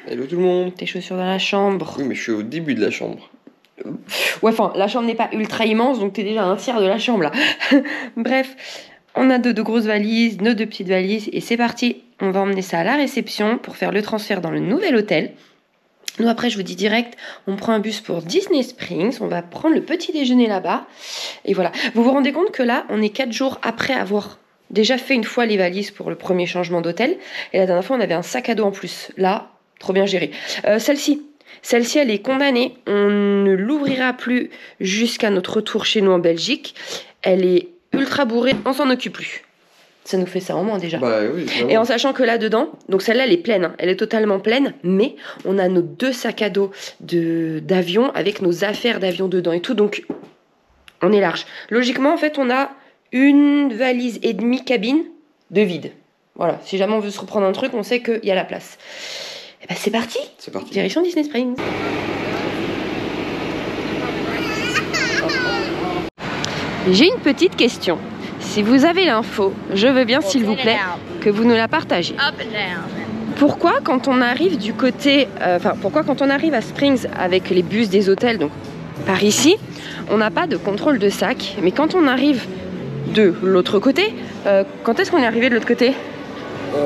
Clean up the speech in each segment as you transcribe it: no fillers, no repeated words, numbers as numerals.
Hello tout le monde. Tes chaussures dans la chambre. Oui mais je suis au début de la chambre. Ouais, enfin, la chambre n'est pas ultra immense, donc t'es déjà un tiers de la chambre là. Bref, on a deux grosses valises, nos deux petites valises, et c'est parti. On va emmener ça à la réception pour faire le transfert dans le nouvel hôtel. Nous après, je vous dis direct, on prend un bus pour Disney Springs, on va prendre le petit déjeuner là-bas. Et voilà, vous vous rendez compte que là, on est 4 jours après avoir déjà fait une fois les valises pour le premier changement d'hôtel. Et la dernière fois, on avait un sac à dos en plus. Là, trop bien géré. Celle-ci, elle est condamnée. On ne l'ouvrira plus jusqu'à notre retour chez nous en Belgique. Elle est ultra bourrée, on s'en occupe plus. Ça nous fait ça en moins déjà. Bah oui. Et en sachant que là-dedans, donc celle-là, elle est pleine, hein, elle est totalement pleine, mais on a nos 2 sacs à dos d'avion avec nos affaires d'avion dedans et tout, donc on est large. Logiquement, en fait, on a une valise et demie cabine de vide. Voilà, si jamais on veut se reprendre un truc, on sait qu'il y a la place. Et ben c'est parti. C'est parti. Direction Disney Springs. J'ai une petite question. Si vous avez l'info, je veux bien, s'il vous plaît, que vous nous la partagez. Pourquoi quand on arrive du côté... pourquoi quand on arrive à Springs avec les bus des hôtels, donc par ici, on n'a pas de contrôle de sac, mais quand on arrive de l'autre côté, quand est-ce qu'on est arrivé de l'autre côté? Quand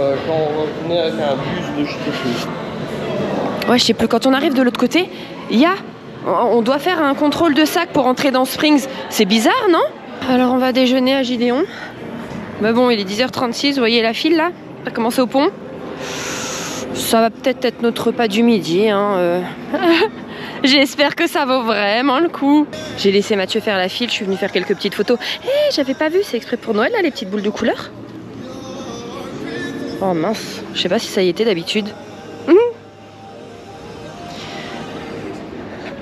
on est avec un bus de je sais plus. Ouais, je sais plus. Quand on arrive de l'autre côté, on doit faire un contrôle de sac pour entrer dans Springs. C'est bizarre, non? Alors on va déjeuner à Gideon. Mais bon, il est 10h36, vous voyez la file là? On va commencer au pont. Ça va peut-être être notre repas du midi, hein. J'espère que ça vaut vraiment le coup. J'ai laissé Mathieu faire la file, je suis venue faire quelques petites photos. J'avais pas vu, c'est exprès pour Noël là, les petites boules de couleur. Oh mince, je sais pas si ça y était d'habitude.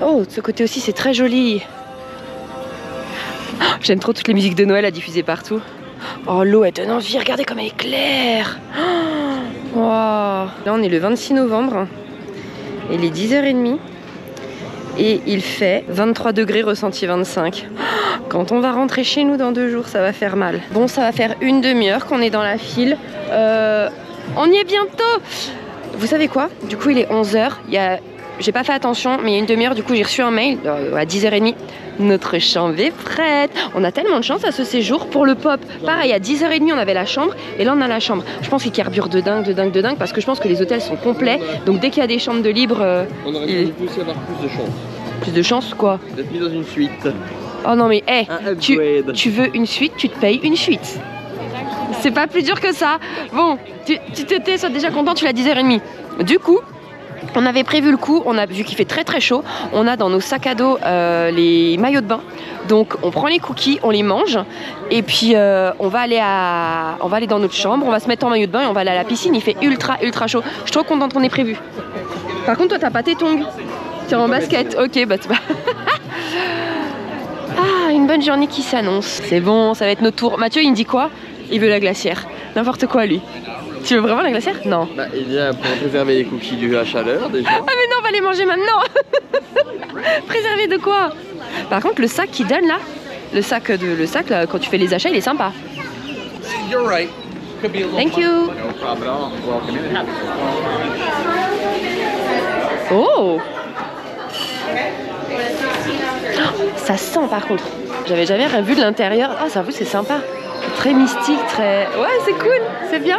Oh, de ce côté aussi, c'est très joli. Oh, j'aime trop toutes les musiques de Noël à diffuser partout. Oh, l'eau, elle donne envie. Regardez comme elle est claire. Oh, wow. Là, on est le 26 novembre. Il est 10h30. Et il fait 23 degrés, ressenti 25. Quand on va rentrer chez nous dans 2 jours, ça va faire mal. Bon, ça va faire une demi-heure qu'on est dans la file. On y est bientôt. Vous savez quoi? Du coup, il est 11h. J'ai pas fait attention, mais il y a une demi-heure, du coup, j'ai reçu un mail à 10h30. Notre chambre est prête. On a tellement de chance à ce séjour. Pour le pop, pareil, à 10h30, on avait la chambre. Et là, on a la chambre. Je pense qu'il carbure de dingue, parce que je pense que les hôtels sont complets. Donc, dès qu'il y a des chambres de libre... on aurait pu aussi avoir plus de chance. Plus de chance, quoi? D'être mis dans une suite. Oh non, mais, tu veux une suite, tu te payes une suite. C'est pas plus dur que ça. Bon, tu t'étais déjà content, tu l'as 10h30. Du coup... on avait prévu le coup, on a vu qu'il fait très très chaud, on a dans nos sacs à dos les maillots de bain, donc on prend les cookies, on les mange, et puis on va aller dans notre chambre, on va se mettre en maillot de bain et on va aller à la piscine, il fait ultra chaud. Je suis trop contente qu'on ait prévu. Par contre toi t'as pas tes tongs, t'es en basket, ok bah c'est pas... Ah, une bonne journée qui s'annonce. C'est bon, ça va être notre tour. Mathieu il me dit quoi? Il veut la glacière, n'importe quoi lui. Tu veux vraiment la glacière? Non. Bah, il y a pour préserver les cookies de la chaleur déjà. Ah mais non, on va les manger maintenant. Préserver de quoi? Par contre, le sac qui donne là, le sac là, quand tu fais les achats, il est sympa. You're right. Thank you. Oh, ça sent par contre. J'avais jamais vu de l'intérieur. Ah, ça vous c'est sympa. Très mystique, très... Ouais, c'est cool, c'est bien.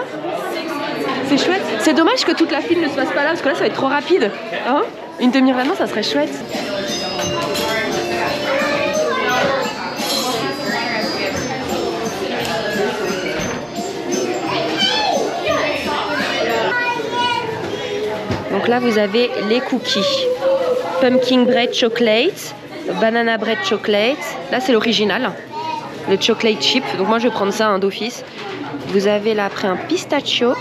C'est chouette. C'est dommage que toute la file ne se passe pas là, parce que là, ça va être trop rapide. Hein? Une demi-heure maintenant, ça serait chouette. Donc là, vous avez les cookies. Pumpkin bread chocolate, banana bread chocolate. Là, c'est l'original. Le chocolate chip. Donc moi, je vais prendre ça, un d'office. Vous avez là après un pistachio.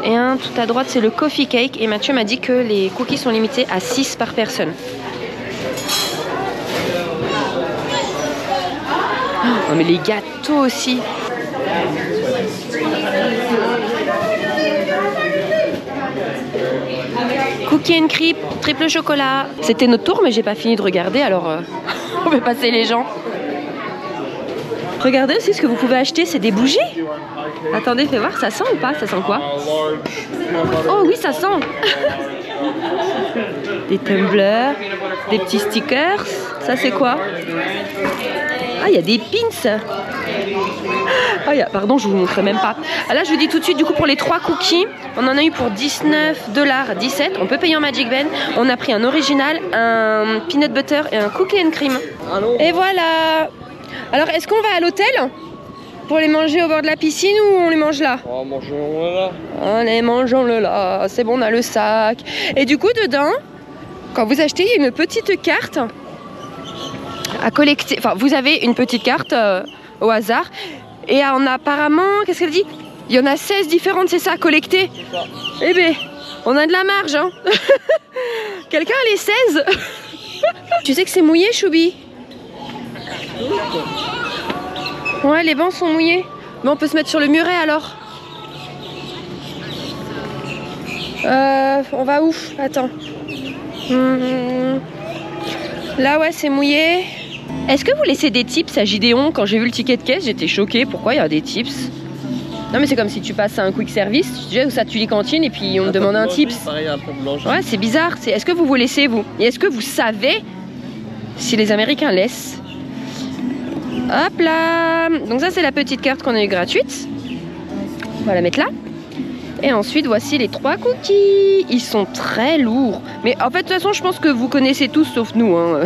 Et un tout à droite, c'est le coffee cake. Et Mathieu m'a dit que les cookies sont limités à 6 par personne. Oh, mais les gâteaux aussi. Cookie and cream, triple chocolat. C'était notre tour, mais j'ai pas fini de regarder, alors on va passer les gens. Regardez aussi ce que vous pouvez acheter, c'est des bougies. Attendez, fais voir, ça sent ou pas? Ça sent quoi? Oh oui, ça sent. Des tumblers, des petits stickers. Ça c'est quoi? Ah, il y a des pins. Ah, pardon, je vous montrerai même pas. Ah, là, je vous dis tout de suite, du coup, pour les 3 cookies, on en a eu pour $19,17. On peut payer en Magic Ben. On a pris un original, un peanut butter et un cookie and cream. Et voilà. Alors, est-ce qu'on va à l'hôtel pour les manger au bord de la piscine ou on les mange là? On va manger là. Allez, mangeons-le là. C'est bon, on a le sac. Et du coup, dedans, quand vous achetez, il y a une petite carte à collecter. Enfin, vous avez une petite carte au hasard. Et on a apparemment, qu'est-ce qu'elle dit? Il y en a 16 différentes, c'est ça, à collecter. Eh ben, on a de la marge, hein. Quelqu'un a les 16? Tu sais que c'est mouillé, Choubi? Ouais, les bancs sont mouillés. Mais on peut se mettre sur le muret alors. On va où? Attends. Là, ouais, c'est mouillé. Est-ce que vous laissez des tips à Gideon? Quand j'ai vu le ticket de caisse, j'étais choquée. Pourquoi il y a des tips? Non, mais c'est comme si tu passes à un quick service. Tu sais, ça tu les cantines et puis on te demande un tips. Pareil, un peu blanche. Ouais, c'est bizarre. Est-ce que vous laissez, vous? Et est-ce que vous savez si les Américains laissent? Hop là. Donc ça, c'est la petite carte qu'on a eu gratuite. On va la mettre là. Et ensuite, voici les 3 cookies. Ils sont très lourds. Mais en fait, de toute façon, je pense que vous connaissez tous, sauf nous. Hein.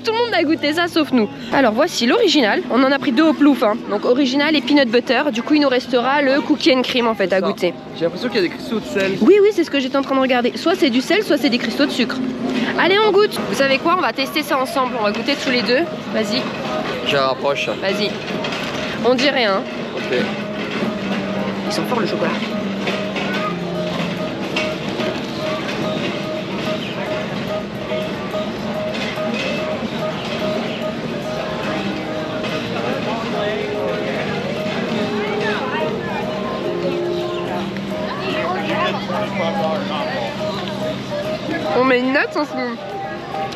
Tout le monde a goûté ça, sauf nous. Alors, voici l'original. On en a pris 2 au plouf. Hein. Donc, original et peanut butter. Du coup, il nous restera le cookie and cream, en fait, à goûter. J'ai l'impression qu'il y a des cristaux de sel. Oui, oui, c'est ce que j'étais en train de regarder. Soit c'est du sel, soit c'est des cristaux de sucre. Allez, on goûte. Vous savez quoi? On va tester ça ensemble. On va goûter tous les deux. Vas-y. Je rapproche. Vas-y. On dit rien. Ok. Ils sont forts, le chocolat. On met une note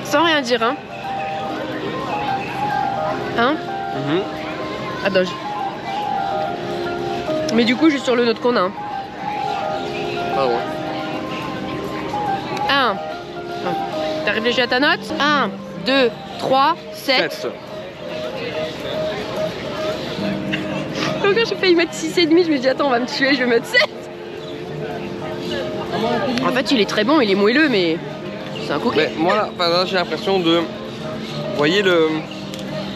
sans rien dire, hein. Hein? Attends, mais du coup, juste sur le note qu'on a. Hein. Ah ouais. 1. T'as réfléchi à ta note? 1, 2, 3, 7. Donc j'ai failli mettre 6,5, je me dis attends, on va me tuer, je vais mettre 7. En fait, il est très bon, il est moelleux, mais c'est un cookie. Mais moi, là, j'ai l'impression de... Vous voyez le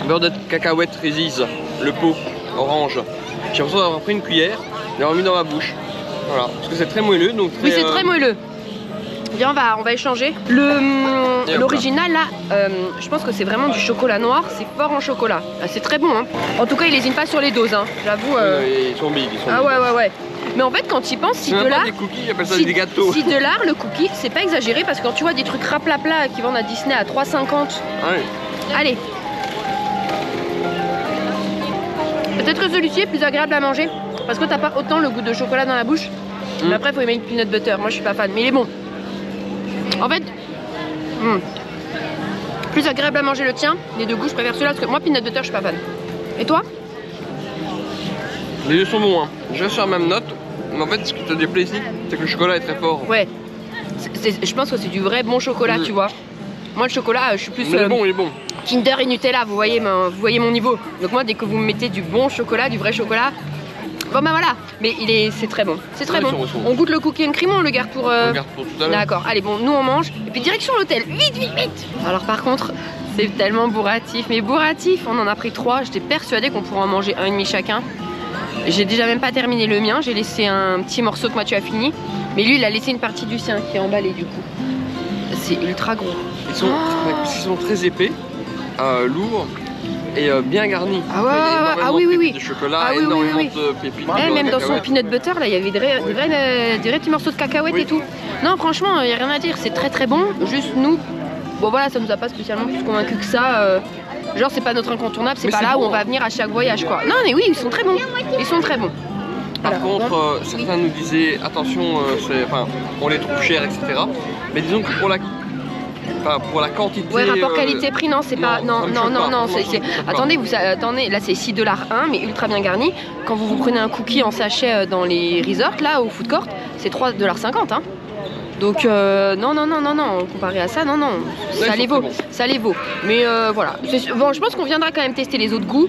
beurre de cacahuète Reese's, le pot orange. J'ai l'impression d'avoir pris une cuillère et d'avoir mis dans ma bouche. Voilà, parce que c'est très moelleux, donc très... Oui, c'est très moelleux. Viens, on va échanger. L'original, là, je pense que c'est vraiment du chocolat noir. C'est fort en chocolat. Ah, c'est très bon, hein. En tout cas, il lésine pas sur les doses, hein. J'avoue. Ils sont big, Ah ouais. Mais en fait, quand tu y penses, si de l'art... des cookies, j'appelle ça des gâteaux. Si de l'art, le cookie, c'est pas exagéré parce que quand tu vois des trucs raplapla qui vendent à Disney à 3,50. Ouais. Allez. Peut-être que celui-ci est plus agréable à manger parce que t'as pas autant le goût de chocolat dans la bouche. Mais après, faut aimer le peanut butter. Moi, je suis pas fan, mais il est bon. En fait, plus agréable à manger le tien. Les deux goûts, je préfère celui-là parce que moi, peanut butter, je suis pas fan. Et toi? Les deux sont bons, hein. Je reste sur la même note. Mais en fait, ce qui te déplaît ici, c'est que le chocolat est très fort. Ouais. Je pense que c'est du vrai bon chocolat, tu vois. Moi, le chocolat, je suis plus... il est bon. Kinder et Nutella, vous voyez mon niveau. Donc moi, dès que vous me mettez du bon chocolat, du vrai chocolat, bon bah voilà. Mais c'est très bon. C'est très bon. On goûte le cookie and cream ou on le garde pour... On le garde pour tout à l'heure. D'accord. Allez, bon, nous on mange. Et puis direction l'hôtel. Vite. Alors par contre, c'est tellement bourratif. Mais bourratif, on en a pris 3. J'étais persuadée qu'on pourrait en manger 1,5 chacun. J'ai déjà même pas terminé le mien. J'ai laissé un petit morceau que Mathieu a fini. Mais lui, il a laissé une partie du sien qui est emballée du coup. C'est ultra gros. Ils sont très épais, lourds et bien garnis. Ah oui. De chocolat, énormément de pépites. Même dans son peanut butter, là, il y avait des vrais petits morceaux de cacahuètes et tout. Non, franchement, il n'y a rien à dire. C'est très bon. Juste nous, bon voilà, ça nous a pas spécialement plus convaincu que ça. Genre, c'est pas notre incontournable. C'est pas là où on va venir à chaque voyage, quoi. Non, mais oui, ils sont très bons. Par contre, certains nous disaient attention, on les trouve chers, etc. Mais disons que pour la Enfin, pour la quantité. Ouais, rapport qualité-prix, non, c'est pas. Non, non. Attendez, attendez, là c'est 6 $ 1, mais ultra bien garni. Quand vous prenez un cookie en sachet dans les resorts, là, au food court, c'est 3 $ 50. Hein. Donc, non, comparé à ça, non, Ouais, ça les vaut. bon. Ça les vaut. Mais voilà. Bon, je pense qu'on viendra quand même tester les autres goûts.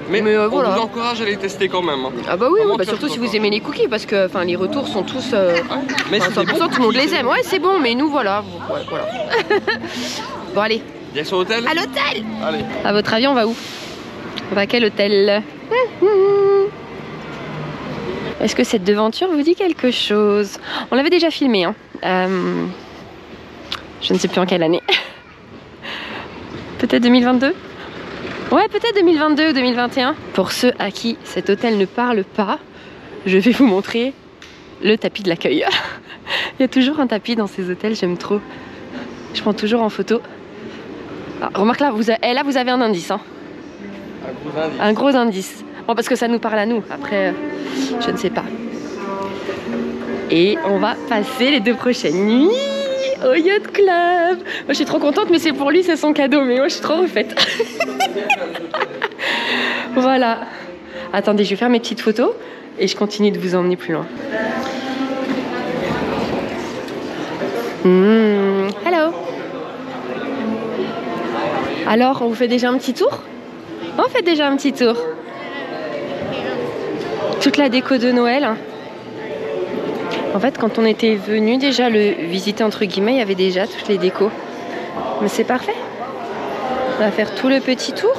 Mais on voilà. vous encourage à les tester quand même. Hein. Ah bah oui, surtout si vous aimez les cookies, parce que les retours sont tous... mais 100%, bon, tout le monde les aime. Ouais, c'est bon, mais nous, voilà. Ouais, voilà. Bon, allez. Direction l'hôtel. À l'hôtel. Allez. À votre avis, on va où? On va à quel hôtel? Est-ce que cette devanture vous dit quelque chose? On l'avait déjà filmé, hein. Je ne sais plus en quelle année. Peut-être 2022? Ouais, peut-être 2022 ou 2021. Pour ceux à qui cet hôtel ne parle pas, je vais vous montrer le tapis de l'accueil. Il y a toujours un tapis dans ces hôtels, j'aime trop. Je prends toujours en photo. Ah, remarque là, vous avez un indice. Hein. Un gros indice. Un gros indice. Bon, parce que ça nous parle à nous. Après, je ne sais pas. Et on va passer les 2 prochaines nuits au Yacht Club. Moi, je suis trop contente, mais c'est pour lui, c'est son cadeau. Mais moi, je suis trop refaite. Voilà. Attendez, je vais faire mes petites photos et je continue de vous emmener plus loin. Hello. Alors, on vous fait déjà un petit tour? On fait déjà un petit tour. Toute la déco de Noël. En fait, quand on était venu déjà le visiter, entre guillemets, il y avait déjà toutes les décos. Mais c'est parfait. On va faire tout le petit tour.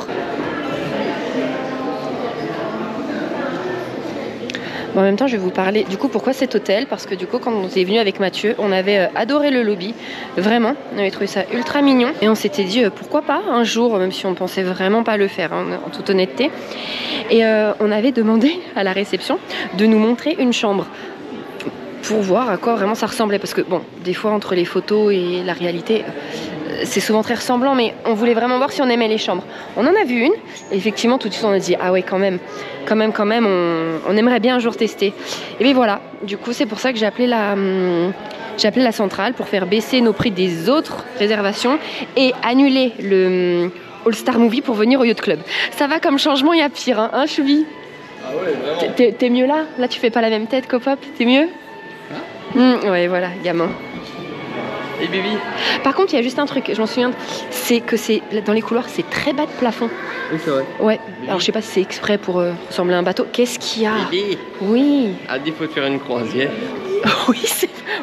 Bon, en même temps, je vais vous parler du coup pourquoi cet hôtel, parce que du coup quand on est venu avec Mathieu, on avait adoré le lobby, vraiment, on avait trouvé ça ultra mignon et on s'était dit pourquoi pas un jour, même si on pensait vraiment pas le faire, hein, en toute honnêteté, et on avait demandé à la réception de nous montrer une chambre pour voir à quoi vraiment ça ressemblait, parce que bon, des fois entre les photos et la réalité, c'est souvent très ressemblant, mais on voulait vraiment voir si on aimait les chambres. On en a vu une, et effectivement tout de suite on a dit ah ouais, quand même, on aimerait bien un jour tester. Et bien voilà, du coup c'est pour ça que j'ai appelé la centrale pour faire baisser nos prix des autres réservations et annuler le All Star Movie pour venir au Yacht Club. Ça va comme changement, il y a pire, hein Choubi? Ah ouais, vraiment. T'es mieux là? Là tu fais pas la même tête qu'au pop, t'es mieux? Ouais, voilà, gamin. Et Bibi? Par contre, il y a juste un truc, je m'en souviens, c'est que dans les couloirs, c'est très bas de plafond. Oui, c'est vrai. Ouais, alors je sais pas si c'est exprès pour ressembler à un bateau. Qu'est-ce qu'il y a? Bibi. Oui. A dit faut faire une croisière.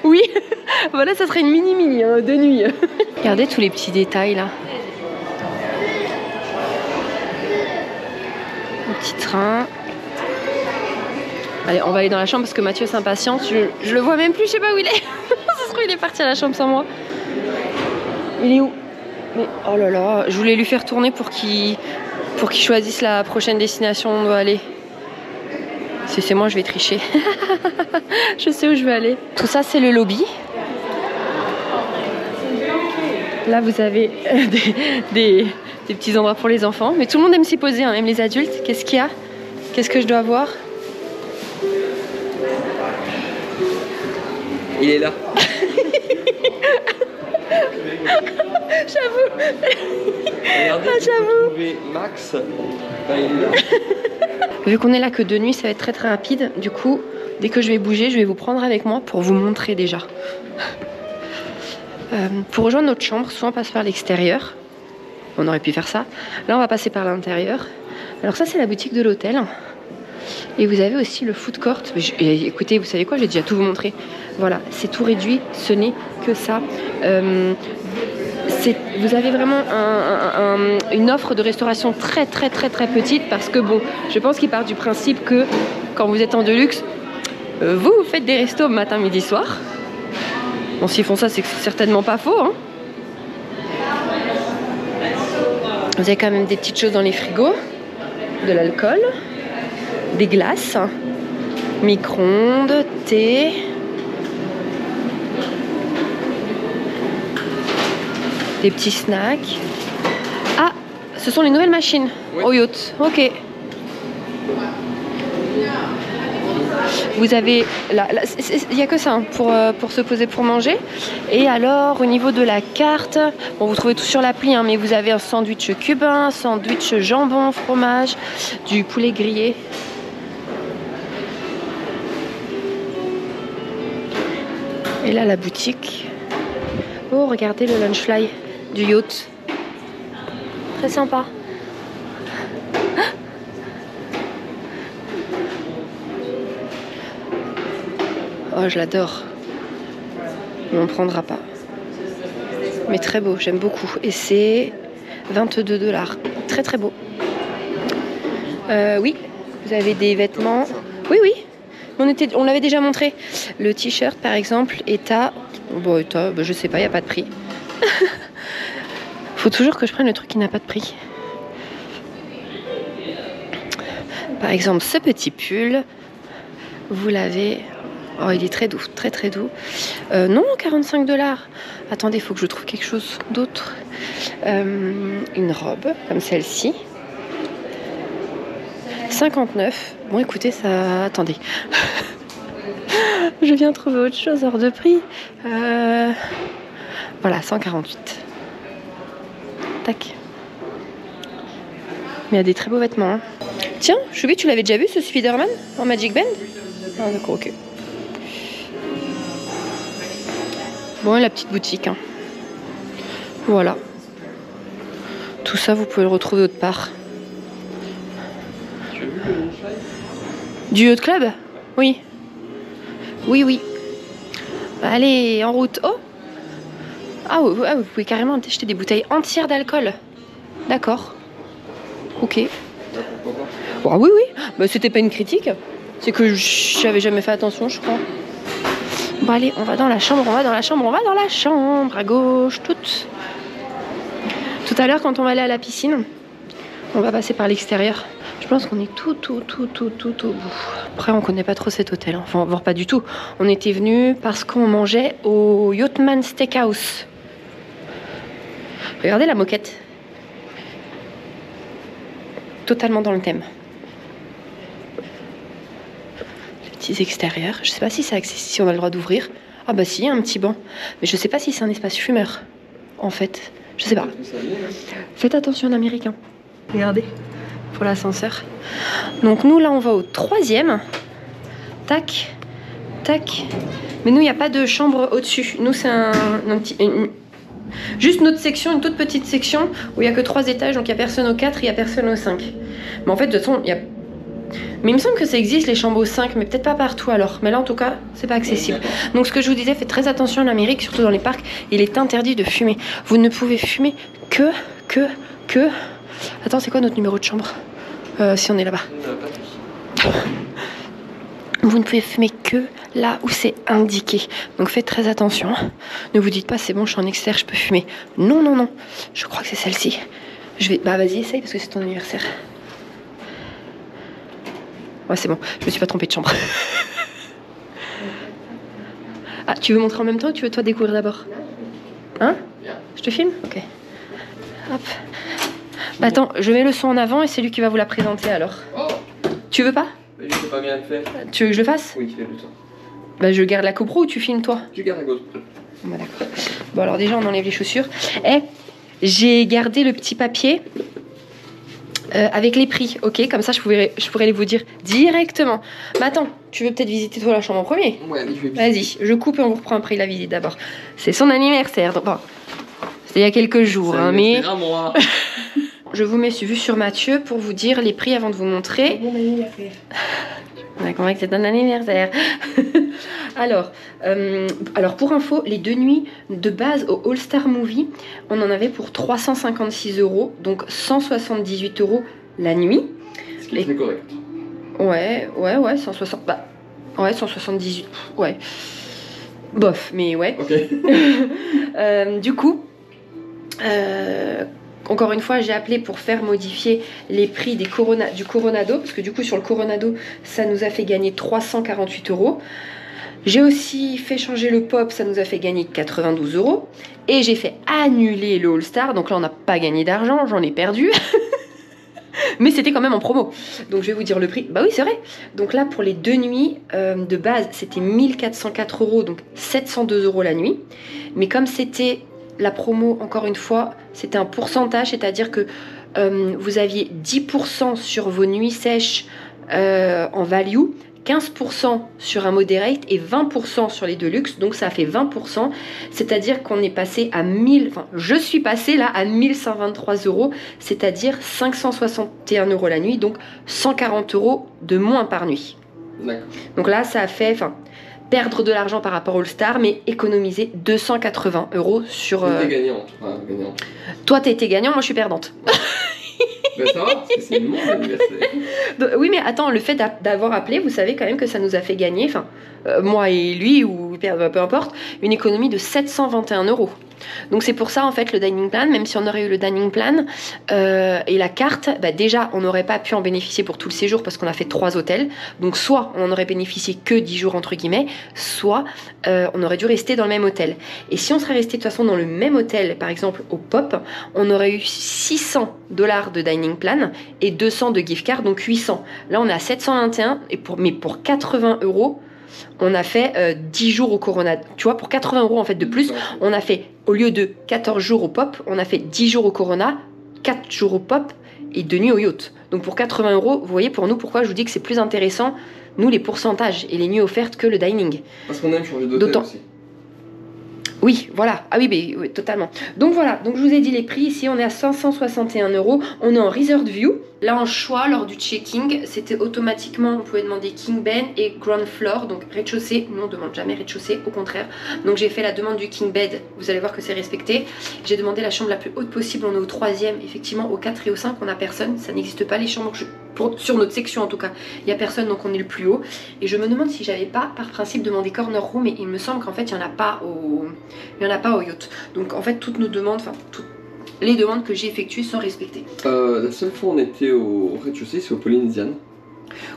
Oui, voilà, ça serait une mini hein, de nuit. Regardez tous les petits détails là. Le petit train. Allez, on va aller dans la chambre parce que Mathieu s'impatiente. Je le vois même plus, je sais pas où il est. Ça se trouve, il est parti à la chambre sans moi. Il est où? Mais oh là là, je voulais lui faire tourner pour qu'il choisisse la prochaine destination où on doit aller. Si c'est moi, je vais tricher. Je sais où je vais aller. Tout ça, c'est le lobby. Là, vous avez des petits endroits pour les enfants. Mais tout le monde aime s'y poser, hein, même les adultes. Qu'est-ce qu'il y a? Qu'est-ce que je dois voir? Il est là. J'avoue. Regardez, j'avoue. Trouver Max. Ben, il est là. Vu qu'on est là que de nuit, ça va être très très rapide. Du coup, dès que je vais bouger, je vais vous prendre avec moi pour vous montrer déjà. Pour rejoindre notre chambre, soit on passe par l'extérieur. On aurait pu faire ça. Là, on va passer par l'intérieur. Alors ça, c'est la boutique de l'hôtel. Et vous avez aussi le food court. Écoutez, vous savez quoi? J'ai déjà tout vous montré. Voilà, c'est tout réduit. Ce n'est que ça. Vous avez vraiment une offre de restauration très très très très petite, parce que bon, je pense qu'il part du principe que quand vous êtes en deluxe, vous faites des restos matin, midi, soir. Bon, s'ils font ça, c'est certainement pas faux, hein. Vous avez quand même des petites choses dans les frigos, de l'alcool, des glaces, micro-ondes, thé. Des petits snacks. Ah, ce sont les nouvelles machines, oui, au yacht. Ok. Vous avez là, il n'y a que ça hein, pour se poser pour manger. Et alors au niveau de la carte, bon, vous trouvez tout sur l'appli, hein, mais vous avez un sandwich cubain, sandwich jambon, fromage, du poulet grillé. Et là la boutique. Oh regardez le lunch fly du yacht. Très sympa. Oh, je l'adore. On ne prendra pas. Mais très beau, j'aime beaucoup. Et c'est 22 $. Très très beau. Oui, vous avez des vêtements. Oui, oui. On l'avait déjà montré. Le t-shirt, par exemple, est à... Bon, je sais pas, il n'y a pas de prix. Faut toujours que je prenne le truc qui n'a pas de prix. Par exemple, ce petit pull, vous l'avez... Oh, il est très doux, très très doux. Non, 45 $. Attendez, il faut que je trouve quelque chose d'autre. Une robe, comme celle-ci. 59. Bon, écoutez, ça... Attendez. Je viens trouver autre chose hors de prix. Voilà, 148. Tac. Mais il y a des très beaux vêtements. Hein. Tiens, Choubi, tu l'avais déjà vu, ce Spider-Man en Magic Band? Ah, d'accord, ok. Bon, et la petite boutique. Hein. Voilà. Tout ça, vous pouvez le retrouver autre part. Tu as vu le fly? Du Yacht Club? Oui. Oui, oui. Allez, en route. Oh! Ah, vous pouvez carrément acheter des bouteilles entières d'alcool. D'accord. Ok. Ah oui, oui. Bah, c'était pas une critique. C'est que j'avais jamais fait attention, je crois. Bon, allez, on va dans la chambre, on va dans la chambre, on va dans la chambre, à gauche, Tout à l'heure, quand on va aller à la piscine, on va passer par l'extérieur. Je pense qu'on est tout au bout. Après, on connaît pas trop cet hôtel. Hein. Enfin, voire pas du tout. On était venus parce qu'on mangeait au Yachtman Steakhouse. Regardez la moquette. Totalement dans le thème. Les petits extérieurs. Je sais pas si c'est accessible, si on a le droit d'ouvrir. Ah bah si, il y a un petit banc. Mais je sais pas si c'est un espace fumeur. En fait, je sais pas. Faites attention en américain. Regardez. Pour l'ascenseur. Donc nous là on va au 3e. Tac, tac. Mais nous il n'y a pas de chambre au-dessus. Nous c'est un petit... Juste notre section, une toute petite section où il n'y a que 3 étages, donc il n'y a personne au 4, il n'y a personne au 5. Mais en fait de toute façon il y a... Mais il me semble que ça existe les chambres au 5, mais peut-être pas partout alors. Mais là en tout cas c'est pas accessible. Donc ce que je vous disais, faites très attention en Amérique, surtout dans les parcs, il est interdit de fumer. Vous ne pouvez fumer que... Attends, c'est quoi notre numéro de chambre? Si on est là-bas. Vous ne pouvez fumer que là où c'est indiqué. Donc faites très attention. Ne vous dites pas c'est bon, je suis en extérieur, je peux fumer. Non, non, non. Je crois que c'est celle-ci. Je vais... Bah vas-y, essaye parce que c'est ton anniversaire. Ouais, c'est bon. Je me suis pas trompée de chambre. Ah, tu veux montrer en même temps ou tu veux toi découvrir d'abord? Hein? Je te filme? Ok. Hop. Bah, attends, je mets le son en avant et c'est lui qui va vous la présenter alors. Oh. Tu veux pas? Je sais pas bien le faire. Tu veux que je le fasse? Oui, fais-le toi. Bah je garde la GoPro ou tu filmes toi? Tu gardes la GoPro. Bah d'accord. Bon alors déjà on enlève les chaussures. Eh, j'ai gardé le petit papier avec les prix, ok? Comme ça je pourrais les vous dire directement. Mais attends, tu veux peut-être visiter toi la chambre en premier? Ouais, je vais. Vas-y, je coupe et on vous reprend après la visite d'abord. C'est son anniversaire, donc bon. C'était il y a quelques jours, hein, mais... moi. Je vous mets vue sur Mathieu pour vous dire les prix avant de vous montrer. Bon anniversaire. On a compris que c'est un anniversaire. alors pour info, les 2 nuits de base au All Star Movie, on en avait pour 356 €, donc 178 € la nuit. C'est correct. Ouais, 160. Bah, ouais, 178. Ouais. Bof, mais ouais. Ok. Du coup, encore une fois, j'ai appelé pour faire modifier les prix du Coronado, parce que du coup, sur le Coronado, ça nous a fait gagner 348 €. J'ai aussi fait changer le Pop, ça nous a fait gagner 92 €. Et j'ai fait annuler le All Star, donc là, on n'a pas gagné d'argent, j'en ai perdu. Mais c'était quand même en promo. Donc je vais vous dire le prix. Bah oui, c'est vrai. Donc là, pour les 2 nuits de base, c'était 1404 €, donc 702 € la nuit. Mais comme c'était la promo, encore une fois, c'était un pourcentage, c'est-à-dire que vous aviez 10% sur vos nuits sèches en value, 15% sur un moderate et 20% sur les deluxe, donc ça fait 20%, c'est-à-dire qu'on est passé à 1000, enfin je suis passée là à 1123 €, c'est-à-dire 561 € la nuit, donc 140 € de moins par nuit. Donc là ça a fait, enfin, perdre de l'argent par rapport au All-Star, mais économiser 280 € sur... gagnante. Enfin, gagnante. Toi t'as été gagnant, moi je suis perdante. Ben ça va, parce que c'est mon anniversaire. Oui, mais attends, le fait d'avoir appelé, vous savez quand même que ça nous a fait gagner, enfin, moi et lui, ou peu importe, une économie de 721 €. Donc c'est pour ça, en fait, le dining plan, même si on aurait eu le dining plan et la carte, bah déjà, on n'aurait pas pu en bénéficier pour tout le séjour parce qu'on a fait 3 hôtels. Donc soit on en aurait bénéficié que 10 jours, entre guillemets, soit on aurait dû rester dans le même hôtel. Et si on serait resté de toute façon dans le même hôtel, par exemple au Pop, on aurait eu 600 $ de dining plan et 200 de gift card, donc 800. Là, on est à 721, mais pour 80 €, on a fait 10 jours au Corona. Tu vois, pour 80 € en fait de plus, on a fait, au lieu de 14 jours au Pop, on a fait 10 jours au Corona, 4 jours au Pop et 2 nuits au yacht. Donc pour 80 €, vous voyez pour nous pourquoi je vous dis que c'est plus intéressant, nous, les pourcentages et les nuits offertes que le dining. Parce qu'on aime changer d'hôtel aussi. Oui, voilà. Ah oui, mais oui, totalement. Donc voilà, donc je vous ai dit les prix. Ici, on est à 561 €. On est en Reserved View. Là, en choix, lors du checking, c'était automatiquement, on pouvait demander King Bed et Ground Floor, donc rez-de-chaussée. Nous, on ne demande jamais rez-de-chaussée, au contraire. Donc j'ai fait la demande du King Bed. Vous allez voir que c'est respecté. J'ai demandé la chambre la plus haute possible. On est au 3e. Effectivement, au 4 et au 5, on n'a personne. Ça n'existe pas, les chambres. Sur notre section, en tout cas, il n'y a personne, donc on est le plus haut. Et je me demande si j'avais pas, par principe, demandé Corner Room. Et il me semble qu'en fait, il n'y en a pas au yacht. Donc en fait, toutes nos demandes, enfin, toutes les demandes que j'ai effectuées sont respectées. La seule fois où on était au rez-de-chaussée, c'est au Polynesian.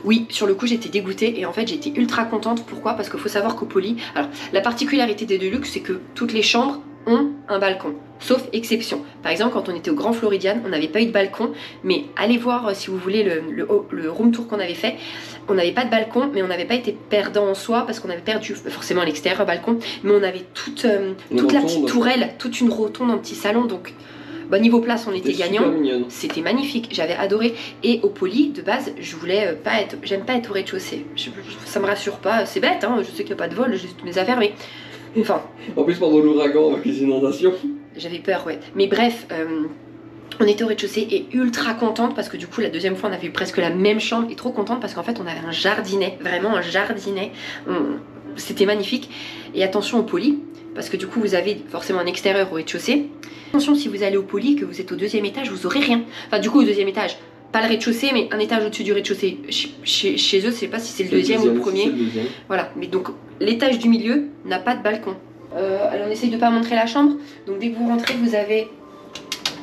Oui, sur le coup j'étais dégoûtée et en fait j'étais ultra contente. Pourquoi? Parce qu'il faut savoir qu'au Poly, alors la particularité des Deluxe, c'est que toutes les chambres ont un balcon, sauf exception. Par exemple, quand on était au Grand Floridian, on n'avait pas eu de balcon, mais allez voir si vous voulez le room tour qu'on avait fait. On n'avait pas de balcon, mais on n'avait pas été perdant en soi parce qu'on avait perdu forcément à l'extérieur un balcon, mais on avait toute la petite tourelle, toute une rotonde, un petit salon, donc bah, niveau place on était gagnant. C'était magnifique, j'avais adoré. Et au Poly, de base, je voulais pas être, j'aime pas être au rez-de-chaussée. Ça me rassure pas, c'est bête, hein, je sais qu'il n'y a pas de vol, j'ai toutes mes affaires, mais enfin. En plus pendant l'ouragan avec les inondations. J'avais peur, ouais. Mais bref. On était au rez-de-chaussée et ultra contente parce que du coup la deuxième fois on avait eu presque la même chambre et trop contente parce qu'en fait on avait un jardinet, vraiment un jardinet, c'était magnifique. Et attention au Poly parce que du coup vous avez forcément un extérieur au rez-de-chaussée. Attention, si vous allez au Poly, que vous êtes au 2e étage, vous aurez rien. Enfin du coup au 2e étage, pas le rez-de-chaussée mais un étage au-dessus du rez-de-chaussée. Chez eux je sais pas si c'est le 2e ou le 1er. Voilà, mais donc l'étage du milieu n'a pas de balcon. Alors on essaye de pas montrer la chambre, donc dès que vous rentrez vous avez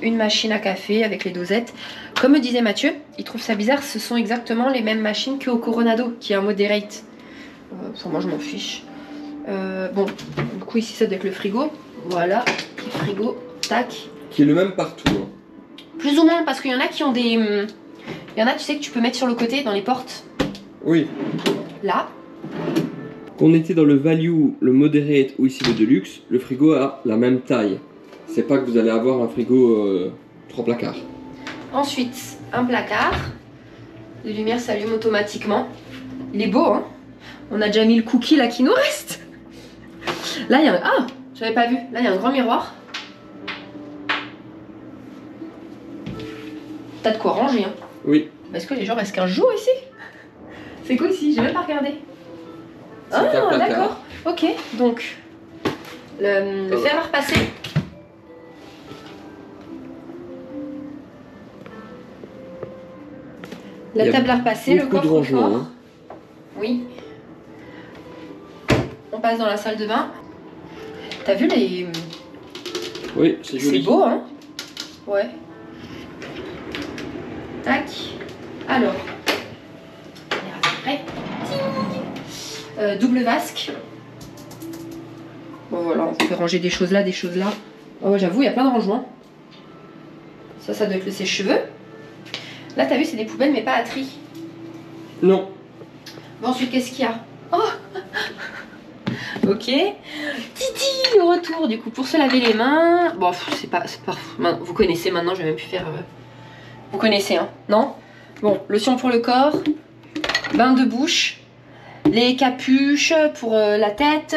une machine à café avec les dosettes. Comme me disait Mathieu, il trouve ça bizarre, ce sont exactement les mêmes machines qu'au Coronado, qui est un moderate. Moi je m'en fiche. Bon, du coup ici ça doit être le frigo. Voilà, petit frigo, tac. Qui est le même partout. Hein. Plus ou moins, parce qu'il y en a qui ont des... Il y en a, tu sais, que tu peux mettre sur le côté, dans les portes. Oui. Là. Qu'on était dans le value, le moderate ou ici le deluxe, le frigo a la même taille. C'est pas que vous allez avoir un frigo 3 placards. Ensuite, un placard. Les lumières s'allument automatiquement. Il est beau, hein. On a déjà mis le cookie là qui nous reste. Là, il y a un... Ah, j'avais pas vu. Là, il y a un grand miroir. T'as de quoi ranger, hein. Oui. Est-ce que les gens restent 15 jours ici? C'est quoi ici? J'ai même pas regardé. Ah, d'accord. Ok, donc... Le fer à repasser. La table à repasser, le coffre-fort. Hein. Oui. On passe dans la salle de bain. T'as vu les... Oui, c'est joli. C'est beau, hein. Ouais. Tac. Alors. Prêt. Double vasque. Bon voilà, on peut ranger des choses là, des choses là. Oh ouais, j'avoue, il y a plein de rangements. Ça doit être le sèche-cheveux. Là, t'as vu, c'est des poubelles, mais pas à tri. Non. Bon, ensuite, qu'est-ce qu'il y a? Oh. Ok. Titi, le retour, du coup, pour se laver les mains. Bon, c'est pas... Vous connaissez maintenant, je vais même plus faire... Vous connaissez, hein? Non? Bon, lotion pour le corps, bain de bouche, les capuches pour la tête,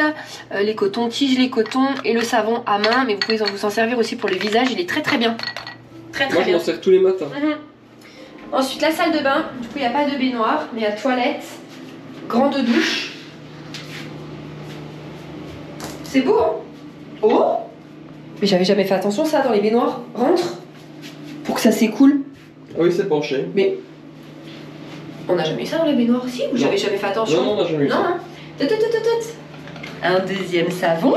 les cotons-tiges, les cotons et le savon à main. Mais vous pouvez vous en servir aussi pour le visage, il est très très bien. Très très Moi, bien. je m'en sers tous les matins. Ensuite, la salle de bain. Du coup, il n'y a pas de baignoire, mais il y a toilette, grande douche. C'est beau, hein? Oh! Mais j'avais jamais fait attention ça dans les baignoires. Rentre pour que ça s'écoule. Ah oui, c'est penché. Mais on n'a jamais eu ça dans les baignoires aussi? Ou j'avais jamais fait attention? Non, on n'a jamais eu ça. Non, hein. Un deuxième savon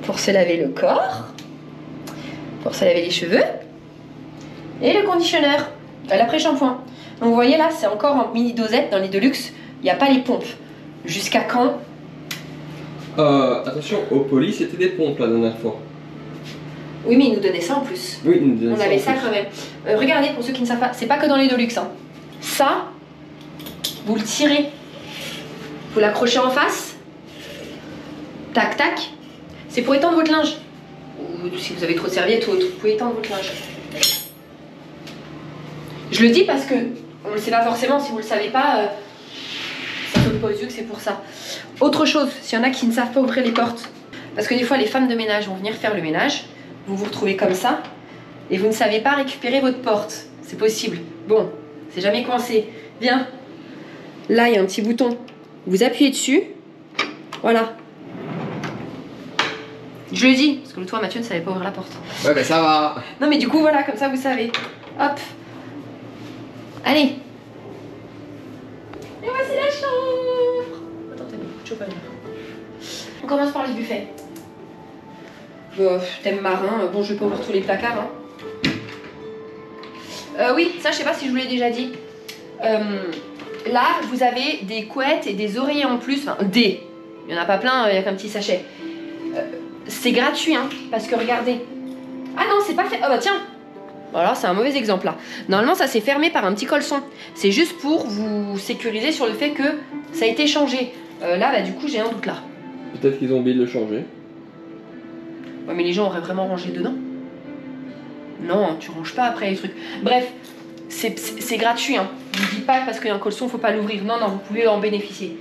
pour se laver le corps, pour se laver les cheveux, et le conditionneur, l'après-shampoing. Donc vous voyez là, c'est encore en mini dosette dans les Deluxe. Il n'y a pas les pompes. Jusqu'à quand? Attention, au Poly, c'était des pompes la dernière fois. Oui, mais ils nous donnaient ça en plus. Oui, ils nous donnaient On ça avait en ça plus. quand même. Regardez, pour ceux qui ne savent pas, c'est pas que dans les Deluxe. Hein. Ça, vous le tirez. Vous l'accrochez en face. Tac, tac. C'est pour étendre votre linge. Ou si vous avez trop de serviettes ou autre, vous pouvez étendre votre linge. Je le dis parce que on ne le sait pas forcément. Si vous ne le savez pas, ça saute pas aux yeux que c'est pour ça. Autre chose, s'il y en a qui ne savent pas ouvrir les portes. Parce que des fois, les femmes de ménage vont venir faire le ménage. Vous vous retrouvez comme ça. Et vous ne savez pas récupérer votre porte. C'est possible. Bon, c'est jamais coincé. Viens. Là, il y a un petit bouton. Vous appuyez dessus. Voilà. Je le dis, parce que le toit, Mathieu ne savait pas ouvrir la porte. Ouais, ben ça va. Non, mais du coup, voilà, comme ça, vous savez. Hop. Allez. Et voici la chambre. Attends, t'as mis beaucoup de chaud à venir. On commence par les buffets. Thème marin. Bon, je vais pas ouvrir tous les placards. Hein. Oui, ça, je sais pas si je vous l'ai déjà dit. Là, vous avez des couettes et des oreillers en plus. Enfin, il y en a pas plein, il y a qu'un petit sachet. C'est gratuit, hein, parce que regardez. Ah non, c'est pas fait. Ah bah tiens. Alors, c'est un mauvais exemple là. Normalement, ça s'est fermé par un petit colson. C'est juste pour vous sécuriser sur le fait que ça a été changé. Là, bah du coup, j'ai un doute là. Peut-être qu'ils ont oublié de le changer. Ouais, mais les gens auraient vraiment rangé dedans. Non, tu ranges pas après les trucs. Bref, c'est gratuit. Hein. Je vous dis pas parce qu'il y a un colson, faut pas l'ouvrir. Non, non, vous pouvez en bénéficier.